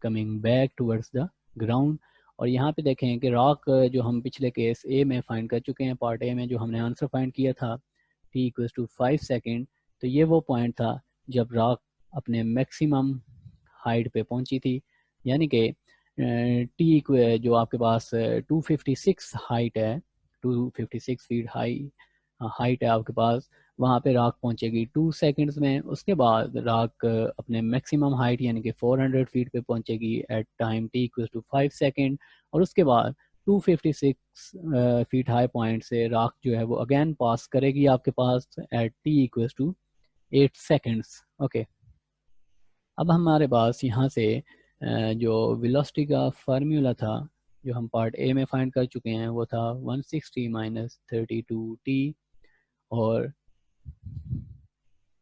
S1: coming back towards the ground. और यहाँ पे देखें कि रॉक जो हम पिछले केस ए में फाइंड कर चुके हैं, पार्ट ए में जो हमने आंसर फाइंड किया था टी इक्वल्स टू 5 सेकेंड, तो ये वो पॉइंट था जब रॉक अपने मैक्सिमम हाइट पे पहुंची थी। यानी कि टी जो आपके पास 256 हाइट है, 256 फीट हाइट है आपके पास, वहाँ पे रॉक पहुंचेगी 2 सेकंड्स में। उसके बाद रॉक अपने मैक्सिमम हाइट यानी कि 400 फीट पे पहुंचेगी at time t equal to 5 second, और उसके बाद 256 फीट हाई पॉइंट से रॉक जो है वो अगेन पास करेगी आपके पास at t equal to 8 seconds. Okay, अब हमारे पास यहाँ से जो वेलोसिटी का फार्मूला था जो हम पार्ट ए में फाइंड कर चुके हैं वो था 160 माइनस 32t, और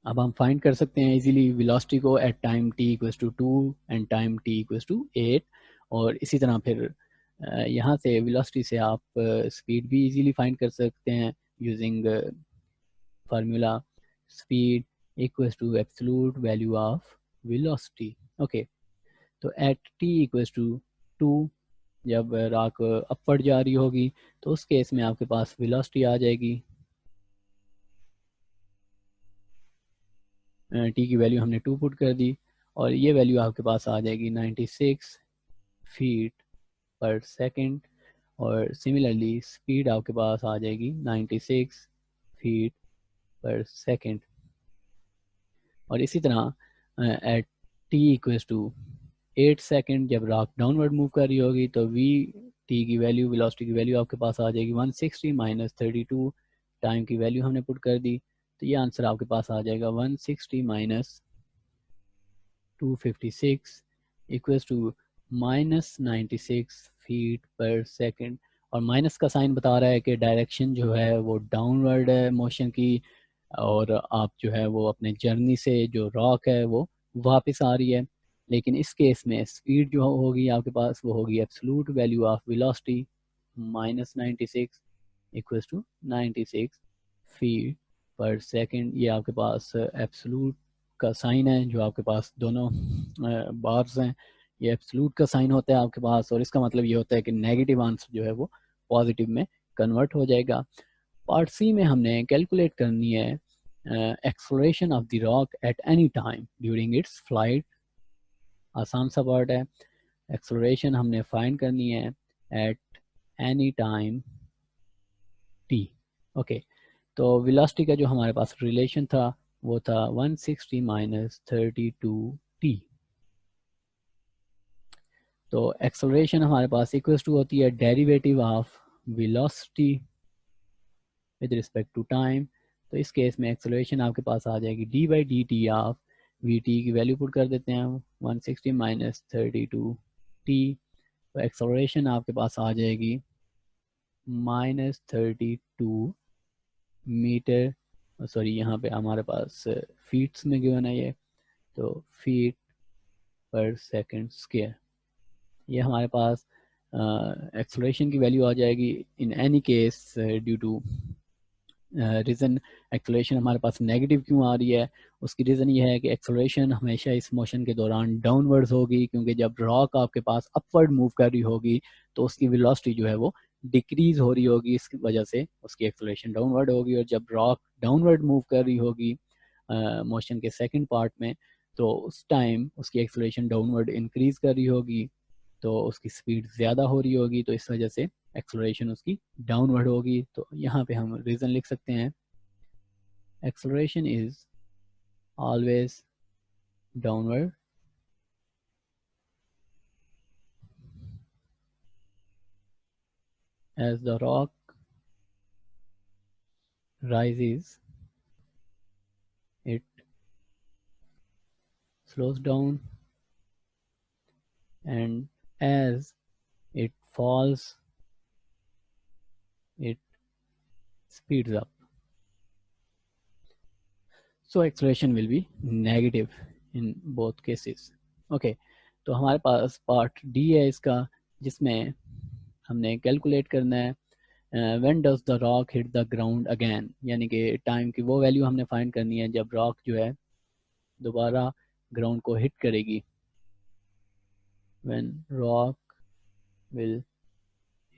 S1: अब हम फाइंड कर सकते हैं इजीली वेलोसिटी को at time t equals to 2 and time t equals to 8। और इसी तरह फिर यहाँ से वेलोसिटी से आप स्पीड भी इजीली फाइंड कर सकते हैं using formula speed equals to absolute value of velocity. Okay, तो एट t इक्वल्स टू 2 जब रॉक अपवर्ड जा रही होगी तो उस केस में आपके पास वेलोसिटी आ जाएगी, टी की वैल्यू हमने 2 पुट कर दी, और ये वैल्यू आपके पास आ जाएगी 96 फीट पर सेकंड, और सिमिलरली स्पीड आपके पास आ जाएगी 96 फीट पर सेकंड। और इसी तरह at T equals to 8 second जब रॉक डाउनवर्ड मूव कर रही होगी तो वी टी की वैल्यू वेलोसिटी की वैल्यू आपके पास आ जाएगी 160 माइनस 32, टाइम की वैल्यू हमने पुट कर दी, तो ये आंसर आपके पास आ जाएगा 160 minus 256 equals to minus 96 feet पर सेकंड। और माइनस का साइन बता रहा है कि डायरेक्शन जो है वो डाउनवर्ड है मोशन की, और आप जो है वो अपने जर्नी से जो रॉक है वो वापस आ रही है। लेकिन इस केस में स्पीड जो होगी आपके पास वो होगी absolute value of velocity minus 96 equals to 96 feet पर सेकंड। ये आपके पास एब्सोल्यूट का साइन है, जो आपके पास दोनों बार्स हैं ये एब्सोल्यूट का साइन होता है आपके पास, और इसका मतलब ये होता है कि नेगेटिव आंसर जो है वो पॉजिटिव में कन्वर्ट हो जाएगा। पार्ट सी में हमने कैलकुलेट करनी है exploration of the rock at any time during its flight. आसान सा पार्ट है। एक्सप्लोरेशन हमने फाइंड करनी है at any time T. Okay, तो वेलोसिटी का जो हमारे पास रिलेशन था वो था 160 माइनस 32t। तो एक्सेलरेशन हमारे पास इक्वल्स टू होती है derivative of velocity with respect to time. तो इस केस में एक्सेलरेशन आपके पास आ जाएगी D by D T of V T की वैल्यू पुट कर देते हैं हम 160 माइनस 32t। तो एक्सेलरेशन आपके पास आ जाएगी माइनस 32 मीटर, सॉरी यहाँ पे हमारे पास फीट्स में गिवन है ये, तो फीट पर सेकंड स्क्वायर। ये हमारे पास एक्सेलरेशन की वैल्यू आ जाएगी in any case due to reason acceleration हमारे पास नेगेटिव क्यों आ रही है। उसकी रीज़न ये है कि एक्सेलरेशन हमेशा इस मोशन के दौरान डाउनवर्ड्स होगी, क्योंकि जब रॉक आपके पास अपवर्ड मूव कर रही होगी तो उसकी वेलोसिटी जो है वो डिक्रीज हो रही होगी, इसकी वजह से उसकी एक्सेलरेशन डाउनवर्ड होगी। और जब रॉक डाउनवर्ड मूव कर रही होगी मोशन के सेकंड पार्ट में, तो उस टाइम उसकी एक्सेलरेशन डाउनवर्ड इंक्रीज कर रही होगी, तो उसकी स्पीड ज़्यादा हो रही होगी, तो इस वजह से एक्सेलरेशन उसकी डाउनवर्ड होगी। तो यहाँ पे हम रीज़न लिख सकते हैं acceleration is always downward as the rock rises it slows down, and as it falls it speeds up. So acceleration will be negative in both cases. Okay, तो हमारे पास पार्ट डी है इसका, जिसमें हमने कैलकुलेट करना है when does the rock hit the ground again, यानी कि टाइम की वो वैल्यू हमने फाइंड करनी है जब रॉक जो है दोबारा ग्राउंड को हिट करेगी। When rock will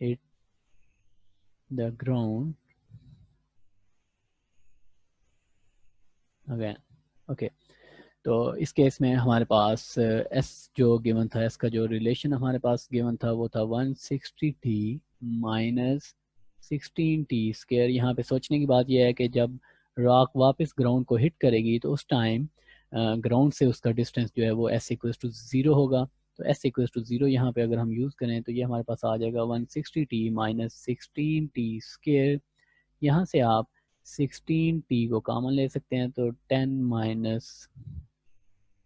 S1: hit the ground again. Okay, तो इस केस में हमारे पास एस जो गिवन था, एस का जो रिलेशन हमारे पास गिवन था वो था 160t माइनस 16t स्क्वायर। यहाँ पे सोचने की बात यह है कि जब रॉक वापस ग्राउंड को हिट करेगी तो उस टाइम ग्राउंड से उसका डिस्टेंस जो है वो एस इक्वल्स टू ज़ीरो होगा। तो एस इक्वल्स टू ज़ीरो यहाँ पे अगर हम यूज़ करें तो ये हमारे पास आ जाएगा 160t माइनस 16t स्क्वायर। यहाँ से आप 16t को कॉमन ले सकते हैं, तो 10 माइनस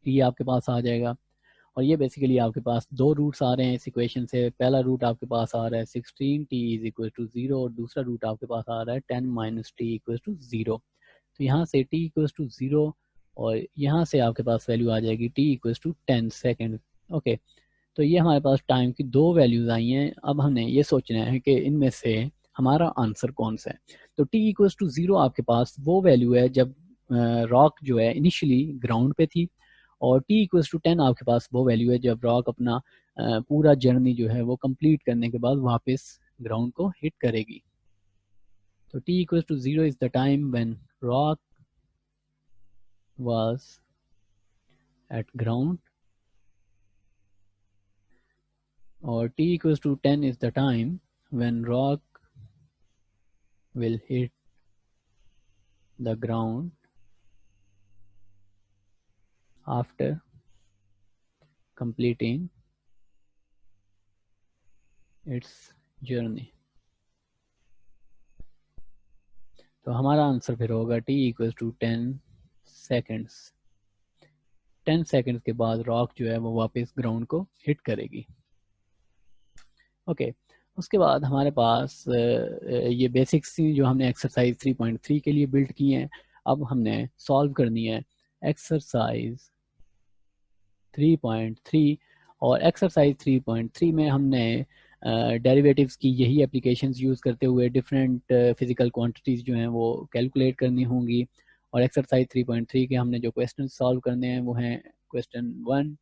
S1: टी आपके पास आ जाएगा। और ये बेसिकली आपके पास दो रूट्स आ रहे हैं इस इक्वेशन से। पहला रूट आपके पास आ रहा है 16t इज इक्वल टू 0, और दूसरा रूट आपके पास आ रहा है 10 माइनस टी इक्वल टू 0। तो यहाँ से t इक्वल टू 0 और यहाँ से आपके पास वैल्यू आ जाएगी t equal to 10 second. Okay, तो ये हमारे पास टाइम की दो वैल्यूज आई हैं। अब हमने ये सोचना है कि इनमें से हमारा आंसर कौन सा है। तो t इक्वल्स टू 0 आपके पास वो वैल्यू है जब रॉक जो है इनिशियली ग्राउंड पे थी, और t इक्वल्स टू 10 आपके पास वो वैल्यू है जब रॉक अपना पूरा जर्नी जो है वो कंप्लीट करने के बाद वापस ग्राउंड को हिट करेगी। तो t equals to 0 is the time when rock was at ground, और t equals to 10 is the time when rock will hit the ground after completing its journey। तो हमारा आंसर फिर होगा t equals to 10 seconds। 10 seconds के बाद rock जो है वो वापस ग्राउंड को हिट करेगी। ओके, उसके बाद हमारे पास ये बेसिक्स जो हमने एक्सरसाइज 3.3 के लिए बिल्ड की हैं। अब हमने सॉल्व करनी है एक्सरसाइज 3.3 और एक्सरसाइज 3.3 में हमने डेरिवेटिव्स की यही एप्लीकेशंस यूज़ करते हुए डिफरेंट फिजिकल क्वांटिटीज़ जो हैं वो कैलकुलेट करनी होंगी। और एक्सरसाइज 3.3 के हमने जो क्वेश्चन सॉल्व करने हैं वो हैं question 1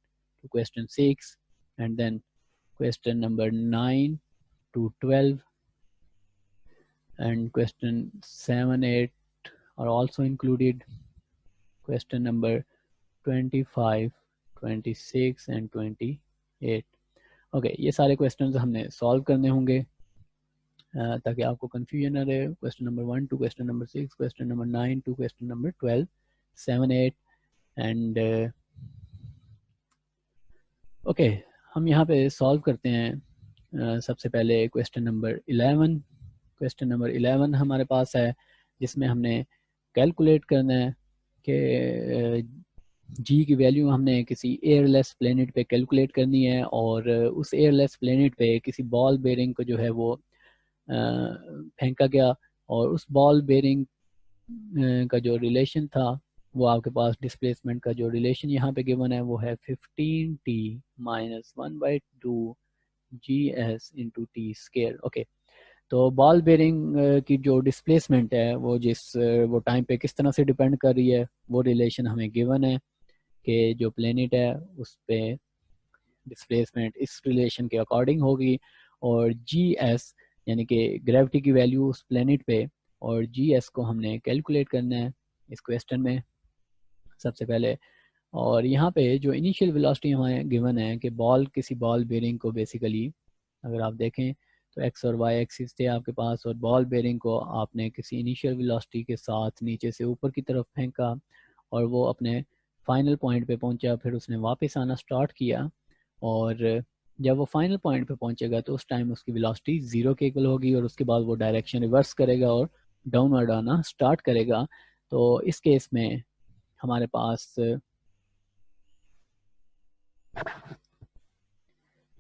S1: to question 6 and then question number 9 to 12 and question 7 8 are also included. Question number 25 26 and 28 okay ये सारे क्वेश्चंस हमने सॉल्व करने होंगे ताकि आपको कंफ्यूजन ना रहे। Question number 1 to question number 6, question number 9 to question number 12, 7 8 and okay हम यहाँ पे सॉल्व करते हैं। सबसे पहले क्वेश्चन नंबर 11। क्वेश्चन नंबर 11 हमारे पास है जिसमें हमने कैलकुलेट करना है कि जी की वैल्यू हमने किसी एयरलेस प्लेनेट पे कैलकुलेट करनी है और उस एयरलेस प्लेनेट पे किसी बॉल बेरिंग को जो है वो फेंका गया और उस बॉल बेरिंग का जो रिलेशन था वो आपके पास डिस्प्लेसमेंट का जो रिलेशन यहाँ पे गिवन है वो है 15t minus 1/2 GS into T square. Okay तो बॉल बेरिंग की जो डिस्प्लेसमेंट है वो वो टाइम पे किस तरह से डिपेंड कर रही है वो रिलेशन हमें गिवन है कि जो प्लेनेट है उस पे डिस्प्लेसमेंट इस रिलेशन के अकॉर्डिंग होगी और GS यानी कि ग्रेविटी की वैल्यू उस प्लेनेट पे और GS को हमने कैलकुलेट करना है इस क्वेश्चन में सबसे पहले। और यहाँ पे जो इनिशियल वेलोसिटी हमें गिवन है कि किसी बॉल बेरिंग को बेसिकली अगर आप देखें तो एक्स और वाई एक्सिस थे आपके पास और बॉल बेरिंग को आपने किसी इनिशियल वेलोसिटी के साथ नीचे से ऊपर की तरफ फेंका और वो अपने फाइनल पॉइंट पे पहुंचा, फिर उसने वापस आना स्टार्ट किया और जब वो फाइनल पॉइंट पे पहुंचेगा तो उस टाइम उसकी वेलोसिटी 0 के इक्वल होगी और उसके बाद वो डायरेक्शन रिवर्स करेगा और डाउनवर्ड आना स्टार्ट करेगा। तो इस केस में हमारे पास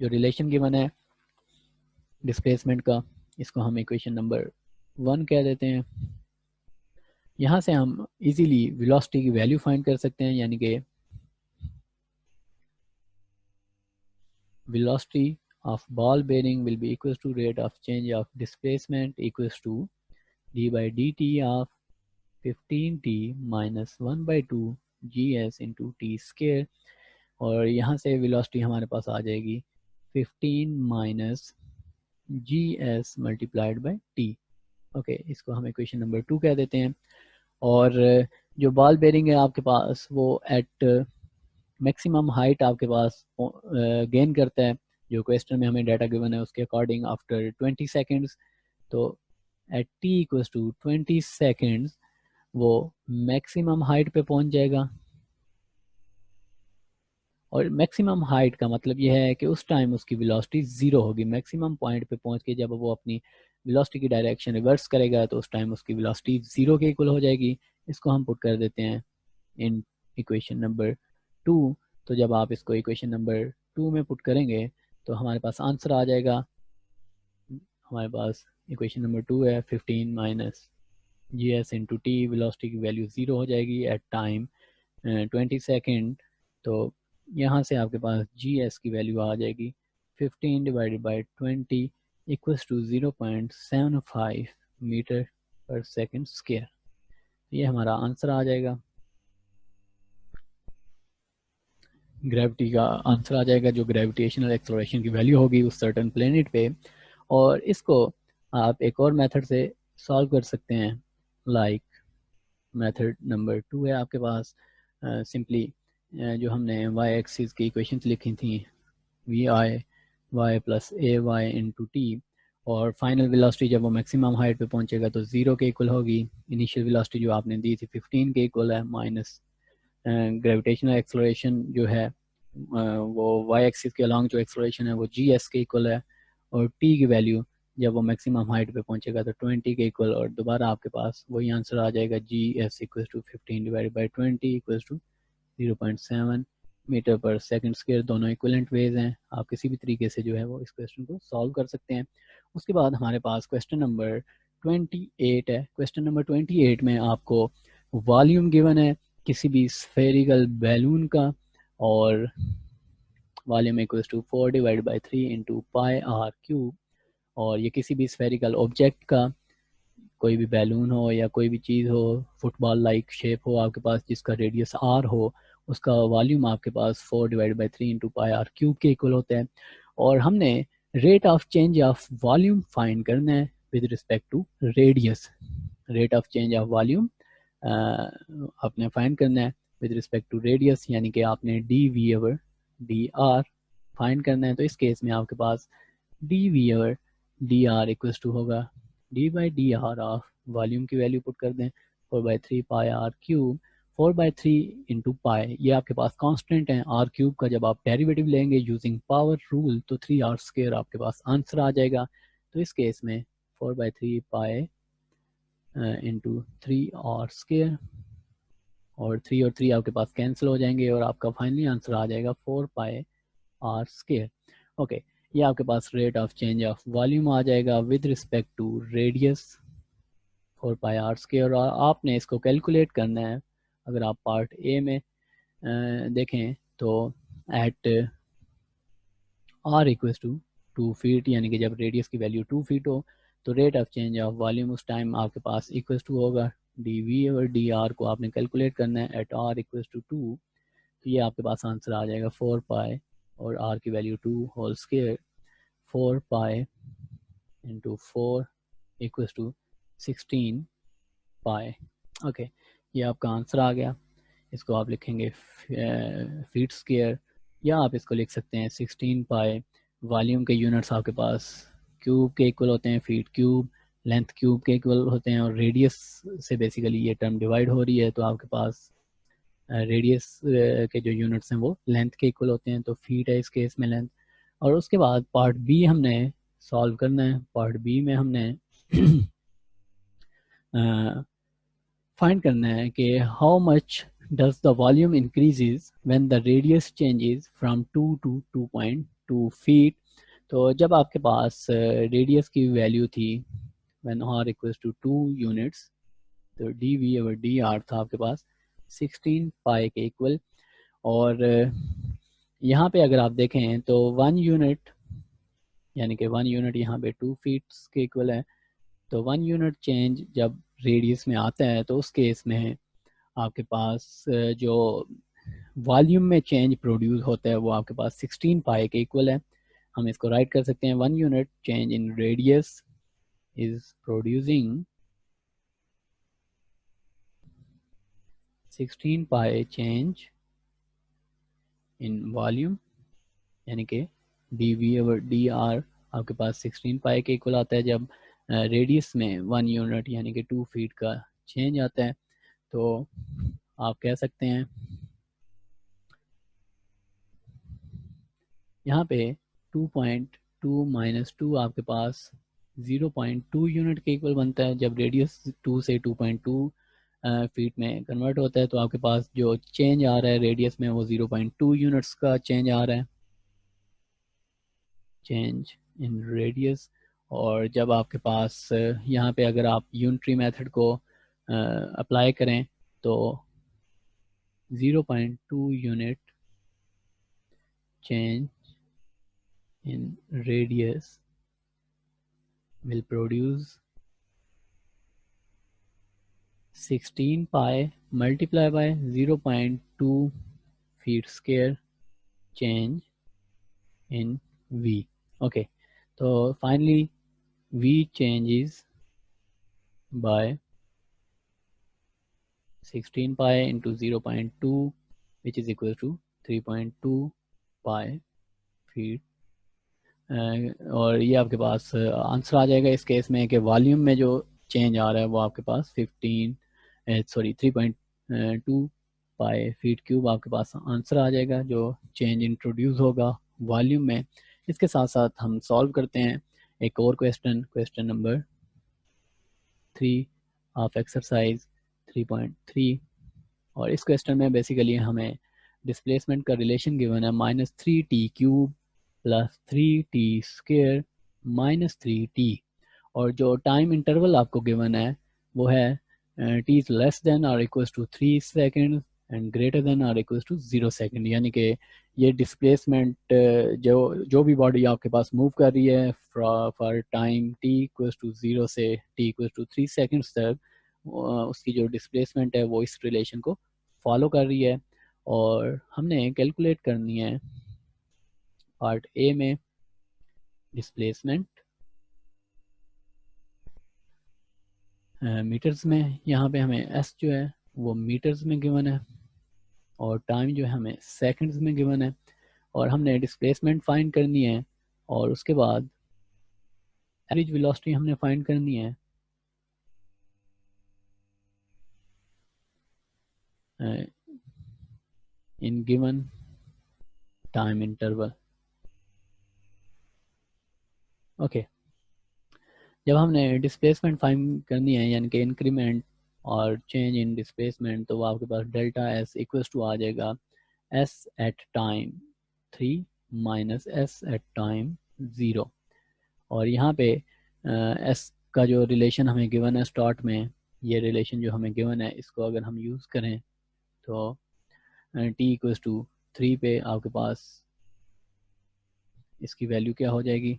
S1: जो रिलेशन गिवन है डिस्प्लेसमेंट का इसको हम इक्वेशन नंबर 1 कह देते हैं। यहाँ से हम इजीली वेलोसिटी की वैल्यू फाइंड कर सकते हैं यानी कि velocity of ball bearing will be equals to rate of change of displacement equals to d by dt of 15t minus 1/2 gs into t square और यहाँ से velocity हमारे पास आ जाएगी 15 minus gs multiplied by t। Okay इसको हम equation number 2 कह देते हैं। और जो बॉल बेरिंग है आपके पास वो एट मैक्सिमम हाइट आपके पास गेन करता है जो क्वेश्चन में हमें डाटा गिवन है उसके अकॉर्डिंग आफ्टर 20 सेकेंड्स। तो at t equals to 20 seconds वो मैक्सिमम हाइट पे पहुंच जाएगा और मैक्सिमम हाइट का मतलब यह है कि उस टाइम उसकी वेलोसिटी 0 होगी। मैक्सिमम पॉइंट पे पहुंच के जब वो अपनी वेलोसिटी की डायरेक्शन रिवर्स करेगा तो उस टाइम उसकी वेलोसिटी 0 के इक्वल हो जाएगी। इसको हम पुट कर देते हैं इन इक्वेशन नंबर 2। तो जब आप इसको इक्वेशन नंबर 2 में पुट करेंगे तो हमारे पास आंसर आ जाएगा। हमारे पास इक्वेशन नंबर 2 है 15 minus GS into T, velocity की वैल्यू 0 हो जाएगी एट टाइम 20 सेकेंड। तो यहाँ से आपके पास GS की वैल्यू आ जाएगी 15 divided by 20 equals to 0.75 metre पर सेकेंड स्क्वायर। ये हमारा आंसर आ जाएगा, ग्रेविटी का आंसर आ जाएगा जो ग्रेविटेशनल एक्सेलरेशन की वैल्यू होगी उस सर्टेन प्लेनेट पे। और इसको आप एक और मेथड से सॉल्व कर सकते हैं लाइक मेथड नंबर 2 है आपके पास। सिंपली जो हमने वाई एक्सिस की इक्वेशंस लिखी थी V I Y plus A Y into T और फाइनल वेलोसिटी जब वो मैक्सिमम हाइट पे पहुंचेगा तो 0 के इक्वल होगी। इनिशियल वेलोसिटी जो आपने दी थी 15 के इक्वल है माइनस ग्रेविटेशनल एक्सेलरेशन जो है वो वाई एक्सिस के अलॉन्ग जो एक्सेलरेशन है वो GS के इक्वल है और टी की वैल्यू जब वो मैक्सिमम हाइट पे पहुंचेगा तो 20 के इक्वल और दोबारा आपके पास वही आंसर आ जाएगा GS equal to 15 divided by 20 equal to 0.7 metre पर सेकंड स्क्वायर। दोनों इक्विवेलेंट वेज हैं, आप किसी भी तरीके से जो है वो इस क्वेश्चन को सॉल्व कर सकते हैं। उसके बाद हमारे पास क्वेश्चन नंबर 28 है। क्वेश्चन नंबर 28 में आपको वॉल्यूम गिवन है किसी भी स्फेरिकल बैलून का, और volume equals to 4/3 into pi are cube, और ये किसी भी स्फेरिकल ऑब्जेक्ट का, कोई भी बैलून हो या कोई भी चीज़ हो, फुटबॉल लाइक शेप हो आपके पास जिसका रेडियस आर हो, उसका वॉल्यूम आपके पास 4/3 इंटू पाई आर क्यूब के इक्वल होता है। और हमने rate of change of volume find करना है with respect to radius. Rate of change of volume आपने फाइंड करना है विद रिस्पेक्ट टू रेडियस, यानी कि आपने d we over D r find करना है। तो इस केस में आपके पास d we over D r equals to होगा d by d are of volume की वैल्यू पुट कर दें 4/3 पाई आर क्यूब, 4/3 इंटू पाई, ये आपके पास कांस्टेंट है आर क्यूब का। जब आप डेरिवेटिव लेंगे यूजिंग पावर रूल तो 3r² आपके पास आंसर आ जाएगा। तो इस केस में 4/3 पाई इंटू 3r², और 3 और 3 आपके पास कैंसिल हो जाएंगे और आपका फाइनली आंसर आ जाएगा 4πr²। ओके, ये आपके पास rate of change of volume आ जाएगा with respect to radius 4πr²। और आपने इसको कैलकुलेट करना है। अगर आप पार्ट ए में देखें तो at r equals to 2 feet, यानी कि जब रेडियस की वैल्यू 2 फीट हो तो rate of change of volume उस टाइम आपके पास इक्वल्स टू होगा डी वी और डी आर को आपने कैलकुलेट करना है एट r इक्वल्स टू 2। तो ये आपके पास आंसर आ जाएगा 4π और r की value 2 whole square, 4π into 4 equals to 16 pi. Okay, ये आपका आंसर आ गया। इसको आप लिखेंगे फीट स्क्वायर, या आप इसको लिख सकते हैं 16 पाई। वॉल्यूम के यूनिट्स आपके पास क्यूब के इक्वल होते हैं, फीट क्यूब, लेंथ क्यूब के इक्वल होते हैं, और रेडियस से बेसिकली ये टर्म डिवाइड हो रही है तो आपके पास रेडियस के जो यूनिट्स हैं वो लेंथ के इक्वल होते हैं, तो फीट है इस केस में लेंथ। और उसके बाद पार्ट बी हमने सॉल्व करना है। पार्ट बी में हमने फाइंड करना है कि how much does the volume increases when the radius changes from 2 to 2.2 feet. तो जब आपके पास रेडियस की वैल्यू थी when r equals to 2 units, तो d we over D r था आपके पास 16 पाई के इक्वल। और यहाँ पे अगर आप देखें तो 1 यूनिट, यानी कि 1 यूनिट यहाँ पे 2 फीट के इक्वल है। तो 1 यूनिट चेंज जब रेडियस में आता है तो उस केस में आपके पास जो वॉल्यूम में चेंज प्रोड्यूस होता है वो आपके पास 16 पाई के इक्वल है। हम इसको राइट कर सकते हैं 1 unit change in radius is producing 16 pi change in volume, यानी कि D we over D R आपके पास 16 पाई के इक्वल आता है जब रेडियस में 1 यूनिट यानी कि 2 फीट का चेंज आता है। तो आप कह सकते हैं यहाँ पे 2.2 माइनस 2 आपके पास 0.2 यूनिट के इक्वल बनता है। जब रेडियस 2 से 2.2 फीट में कन्वर्ट होता है तो आपके पास जो चेंज आ रहा है रेडियस में वो 0.2 यूनिट्स का चेंज आ रहा है, चेंज इन रेडियस। और जब आपके पास यहाँ पे अगर आप यूनिटरी मेथड को अप्लाई करें तो 0.2 unit change in radius will produce 16 pi multiply by 0.2 feet square change in V. Okay, so finally V changes by 16 pi into 0.2 which is equal to 3.2 pi feet। और ये आपके पास answer आ जाएगा इस case में कि वॉल्यूम में जो चेंज आ रहा है वो आपके पास 3.2 पाई फीट क्यूब आपके पास आंसर आ जाएगा जो चेंज इंट्रोड्यूस होगा वॉल्यूम में। इसके साथ साथ हम सॉल्व करते हैं एक और क्वेश्चन नंबर 3 ऑफ एक्सरसाइज 3.3। और इस क्वेश्चन में बेसिकली हमें डिस्प्लेसमेंट का रिलेशन गिवन है -3t³ प्लस 3t² -3t। और जो टाइम इंटरवल आपको गिवन है वो है टी इज़ लेस देन और equals to 3 second and greater than और इक्वल्स टू 0 सेकेंड। यानी कि ये डिस्प्लेसमेंट जो भी बॉडी आपके पास मूव कर रही है for time T equals to 0 से टी इक्वल्स टू 3 सेकेंड्स तक, उसकी जो डिस्प्लेसमेंट है वो इस रिलेशन को फॉलो कर रही है। और हमने कैलकुलेट करनी है पार्ट ए में डिस्प्लेसमेंट मीटर्स में। यहाँ पे हमें एस जो है वो मीटर्स में गिवन है और टाइम जो है हमें सेकंड्स में गिवन है, और हमने डिस्प्लेसमेंट फाइंड करनी है और उसके बाद एवरेज वेलोसिटी हमने फाइंड करनी है in given time interval. Okay, जब हमने डिस्प्लेसमेंट फाइंड करनी है यानी कि इंक्रीमेंट और चेंज इन डिस्प्लेसमेंट, तो वो आपके पास डेल्टा एस इक्वल्स टू आ जाएगा S at time 3 minus S at time 0। और यहाँ पे एस का जो रिलेशन हमें गिवन है स्टार्ट में, ये रिलेशन जो हमें गिवन है इसको अगर हम यूज़ करें तो टी इक्वल्स टू 3 पे आपके पास इसकी वैल्यू क्या हो जाएगी,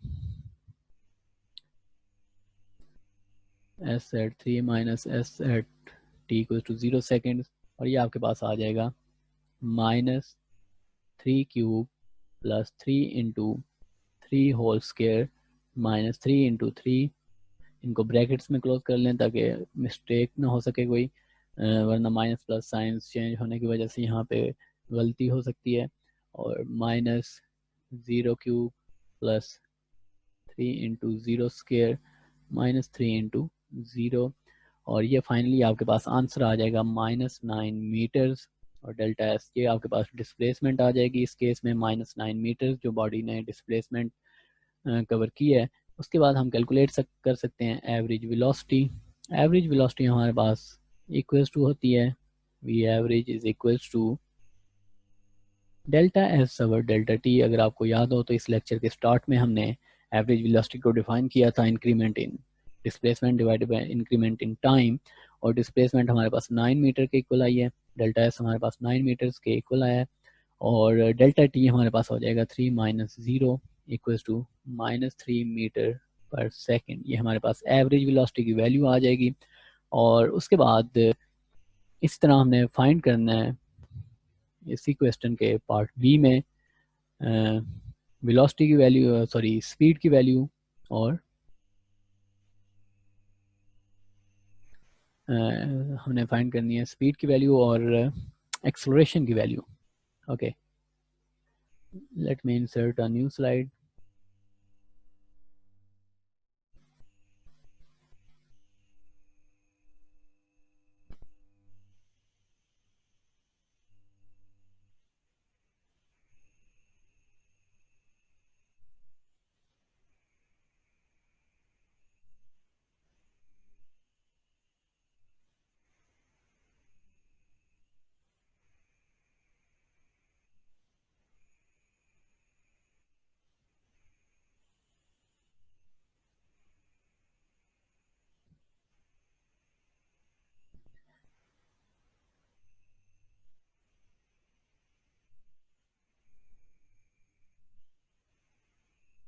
S1: S at 3 minus S at T equals to 0 second, और ये आपके पास आ जाएगा minus 3 cube plus 3 into 3 whole square minus 3 into 3। इनको ब्रैकेट्स में क्लोज कर लें ताकि मिस्टेक ना हो सके कोई, वरना माइनस प्लस साइंस चेंज होने की वजह से यहाँ पे गलती हो सकती है। और minus 0 cube plus 3 into 0 square minus 3 into 0, और ये फाइनली आपके पास आंसर आ जाएगा -9 मीटर्स। और डेल्टा एस ये आपके पास डिस्प्लेसमेंट आ जाएगी इस केस में -9 मीटर्स जो बॉडी ने डिस्प्लेसमेंट कवर की है। उसके बाद हम कैलकुलेट कर सकते हैं एवरेज वेलोसिटी। एवरेज वेलोसिटी हमारे पास इक्वल्स टू होती है V average is equals to delta S over delta T. अगर आपको याद हो तो इस लेक्चर के स्टार्ट में हमने एवरेज वेलोसिटी को डिफाइन किया था increment in displacement divided by increment in time, और डिस्प्लेसमेंट हमारे पास 9 मीटर के इक्वल आई है, डेल्टा एस हमारे पास 9 मीटर्स के इक्वल आया है, और डेल्टा टी हमारे पास हो जाएगा 3 माइनस 0 इक्वल्स टू -3 मीटर पर सेकेंड। ये हमारे पास एवरेज वेलोसिटी की वैल्यू आ जाएगी। और उसके बाद इस तरह हमने फाइंड करना है इसी क्वेश्चन के पार्ट बी में वेलोसिटी की वैल्यू, सॉरी स्पीड की वैल्यू, और हमने फाइंड करनी है स्पीड की वैल्यू और एक्सेलरेशन की value. Okay, let me insert a new slide.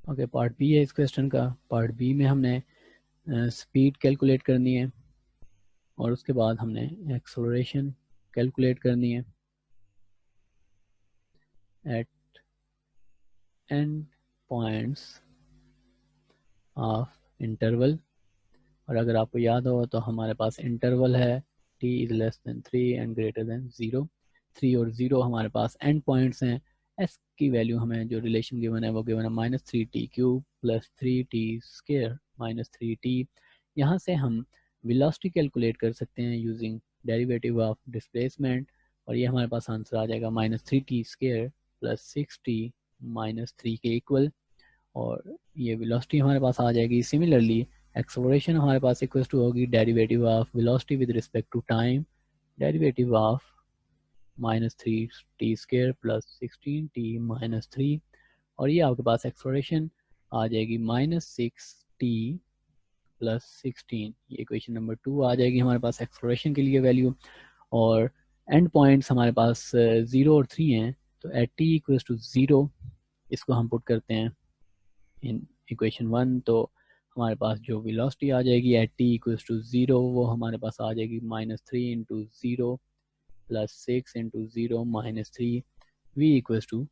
S1: Okay, part B है इस क्वेश्चन का। पार्ट बी में हमने स्पीड कैलकुलेट करनी है और उसके बाद हमने एक्सेलरेशन कैलकुलेट करनी है at end points of interval. और अगर आपको याद हो तो हमारे पास इंटरवल है t is less than 3 and greater than 0। 3 और 0 हमारे पास एंड पॉइंट्स हैं। s की वैल्यू हमें जो रिलेशन गिवन है वो गिवन है -3t³ plus 3t square -3t। यहाँ से हम वेलोसिटी कैलकुलेट कर सकते हैं यूजिंग डेरिवेटिव ऑफ डिस्प्लेसमेंट, और ये हमारे पास आंसर आ जाएगा -3t स्केयर प्लस 6t -3 के इक्वल, और ये वेलोसिटी हमारे पास आ जाएगी। सिमिलरली एक्सेलरेशन हमारे पास इक्वल टू होगी derivative of velocity with respect to time, derivative of -3t square plus 16t -3, और ये आपके पास एक्सेलरेशन आ जाएगी -6t प्लस 16, ये इक्वेशन नंबर 2 आ जाएगी हमारे पास एक्सप्लोरेशन के लिए वैल्यू। और एंड पॉइंट्स हमारे पास 0 और 3 हैं, तो एट टी इक्वल्स टू 0 इसको हम पुट करते हैं इन इक्वेशन 1, तो हमारे पास जो वेलोसिटी आ जाएगी एट टी इक्वल्स टू 0 वो हमारे पास आ जाएगी -3 into 0 plus 6 into 0 -3 v equals to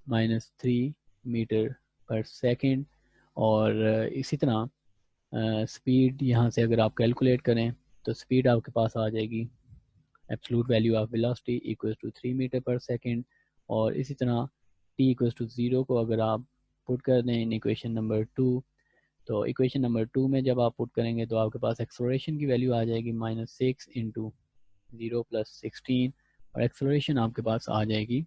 S1: -3 metre पर सेकेंड। और इसी तरह स्पीड यहाँ से अगर आप कैलकुलेट करें तो स्पीड आपके पास आ जाएगी absolute value of velocity equals to 3 metre पर सेकेंड। और इसी तरह t इक्वल्स टू 0 को अगर आप पुट कर दें इन इक्वेशन नंबर 2, तो इक्वेशन नंबर 2 में जब आप पुट करेंगे तो आपके पास एक्सेलरेशन की वैल्यू आ जाएगी -6 इंटू 0 प्लस 16, और एक्सेलरेशन आपके पास आ जाएगी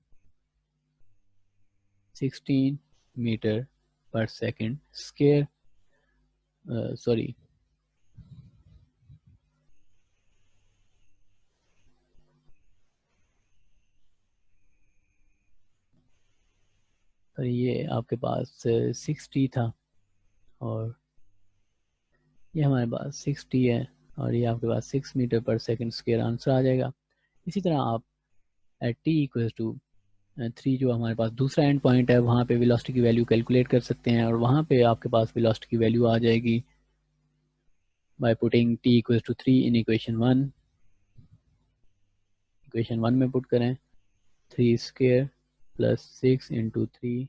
S1: 16 मीटर पर सेकेंड स्क्वायर। सॉरी, और ये आपके पास 60 था, और ये हमारे पास 60 है, और ये आपके पास 6 मीटर पर सेकेंड स्क्वायर आंसर आ जाएगा। इसी तरह आप एट टी इक्वल्स टू 3 जो हमारे पास दूसरा एंड पॉइंट है वहाँ पे वेलोसिटी की वैल्यू कैलकुलेट कर सकते हैं, और वहाँ पे आपके पास वेलोसिटी की वैल्यू आ जाएगी by putting t equals to 3 in equation 1। Equation 1 में पुट करें 3 स्क्वायर प्लस 6 इंटू 3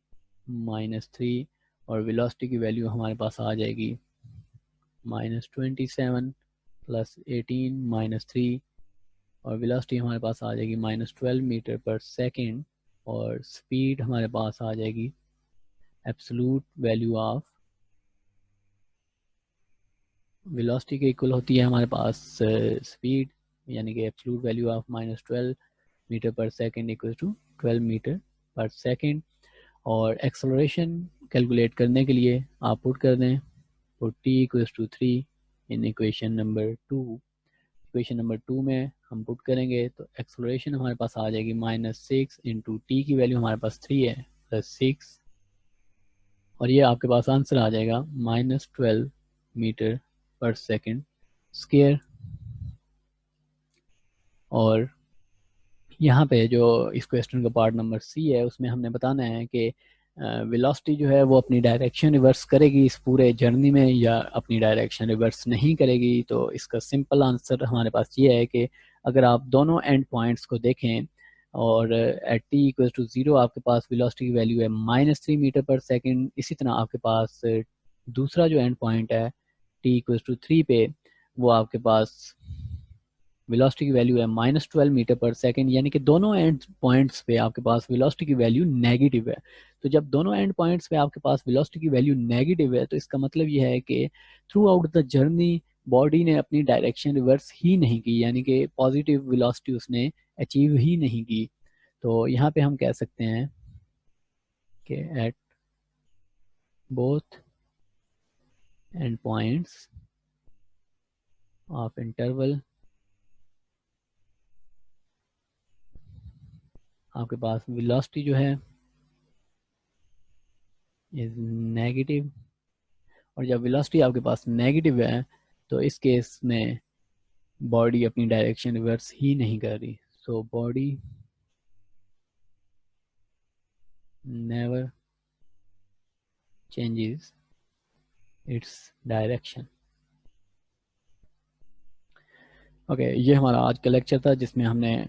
S1: -3, और वेलोसिटी की वैल्यू हमारे पास आ जाएगी -27 प्लस 18 -3, और वेलोसिटी हमारे पास आ जाएगी -12 मीटर पर सेकेंड। और स्पीड हमारे पास आ जाएगी एब्सोल्यूट वैल्यू ऑफ वेलोसिटी के इक्वल होती है हमारे पास स्पीड, यानी कि एब्सोल्यूट वैल्यू ऑफ -12 मीटर पर सेकेंड इक्वल टू 12 मीटर पर सेकेंड। और एक्सेलरेशन कैलकुलेट करने के लिए आप पुट कर दें put t equals to 3 in equation number 2। Equation number 2 में हम पुट करेंगे तो एक्सेलरेशन हमारे पास आ जाएगी -6 इंटू टी की वैल्यू हमारे पास 3 है प्लस 6, और ये आपके पास आंसर आ जाएगा -12 मीटर पर सेकेंड स्क्वायर। और यहाँ पे जो इस क्वेश्चन का पार्ट नंबर सी है उसमें हमने बताना है कि वेलोसिटी जो है वो अपनी डायरेक्शन रिवर्स करेगी इस पूरे जर्नी में या अपनी डायरेक्शन रिवर्स नहीं करेगी। तो इसका सिंपल आंसर हमारे पास ये है कि अगर आप दोनों एंड पॉइंट्स को देखें और एट टी इक्वल टू 0 आपके पास वेलोसिटी की वैल्यू है -3 मीटर पर सेकेंड। इसी तरह आपके पास दूसरा जो एंड पॉइंट है टी इक्वल टू 3 पे वो आपके पास वेलोसिटी की वैल्यू है -12 मीटर पर सेकेंड, यानी कि दोनों एंड पॉइंट्स पे आपके पास वेलोसिटी की वैल्यू नेगेटिव है। तो जब दोनों एंड पॉइंट्स पे आपके पास वेलोसिटी की वैल्यू नेगेटिव है तो इसका मतलब ये है कि through out the journey body ने अपनी डायरेक्शन रिवर्स ही नहीं की, यानी कि पॉजिटिव वेलोसिटी उसने अचीव ही नहीं की। तो यहाँ पे हम कह सकते हैं कि at both and points of interval आपके पास वेलोसिटी जो है इज नेगेटिव। और जब वेलोसिटी आपके पास नेगेटिव है तो इस केस में बॉडी अपनी डायरेक्शन रिवर्स ही नहीं कर रही। So body never changes its direction. Okay, ये हमारा आज का लेक्चर था जिसमें हमने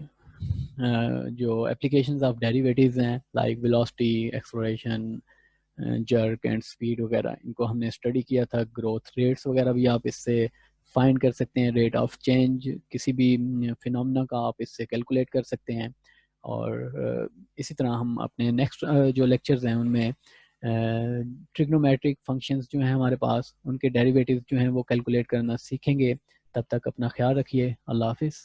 S1: जो एप्लीकेशंस ऑफ डेरिवेटिव्स हैं like velocity, acceleration, jerk and speed वगैरह, इनको हमने स्टडी किया था। ग्रोथ रेट्स वगैरह भी आप इससे फाइंड कर सकते हैं, रेट ऑफ चेंज किसी भी फिनोमेना का आप इससे कैलकुलेट कर सकते हैं। और इसी तरह हम अपने नेक्स्ट जो लेक्चर्स हैं उनमें ट्रिग्नोमेट्रिक फंक्शंस जो हैं हमारे पास उनके डेरिवेटिव्स जो हैं वो कैलकुलेट करना सीखेंगे। तब तक अपना ख्याल रखिए। अल्लाह हाफिज़।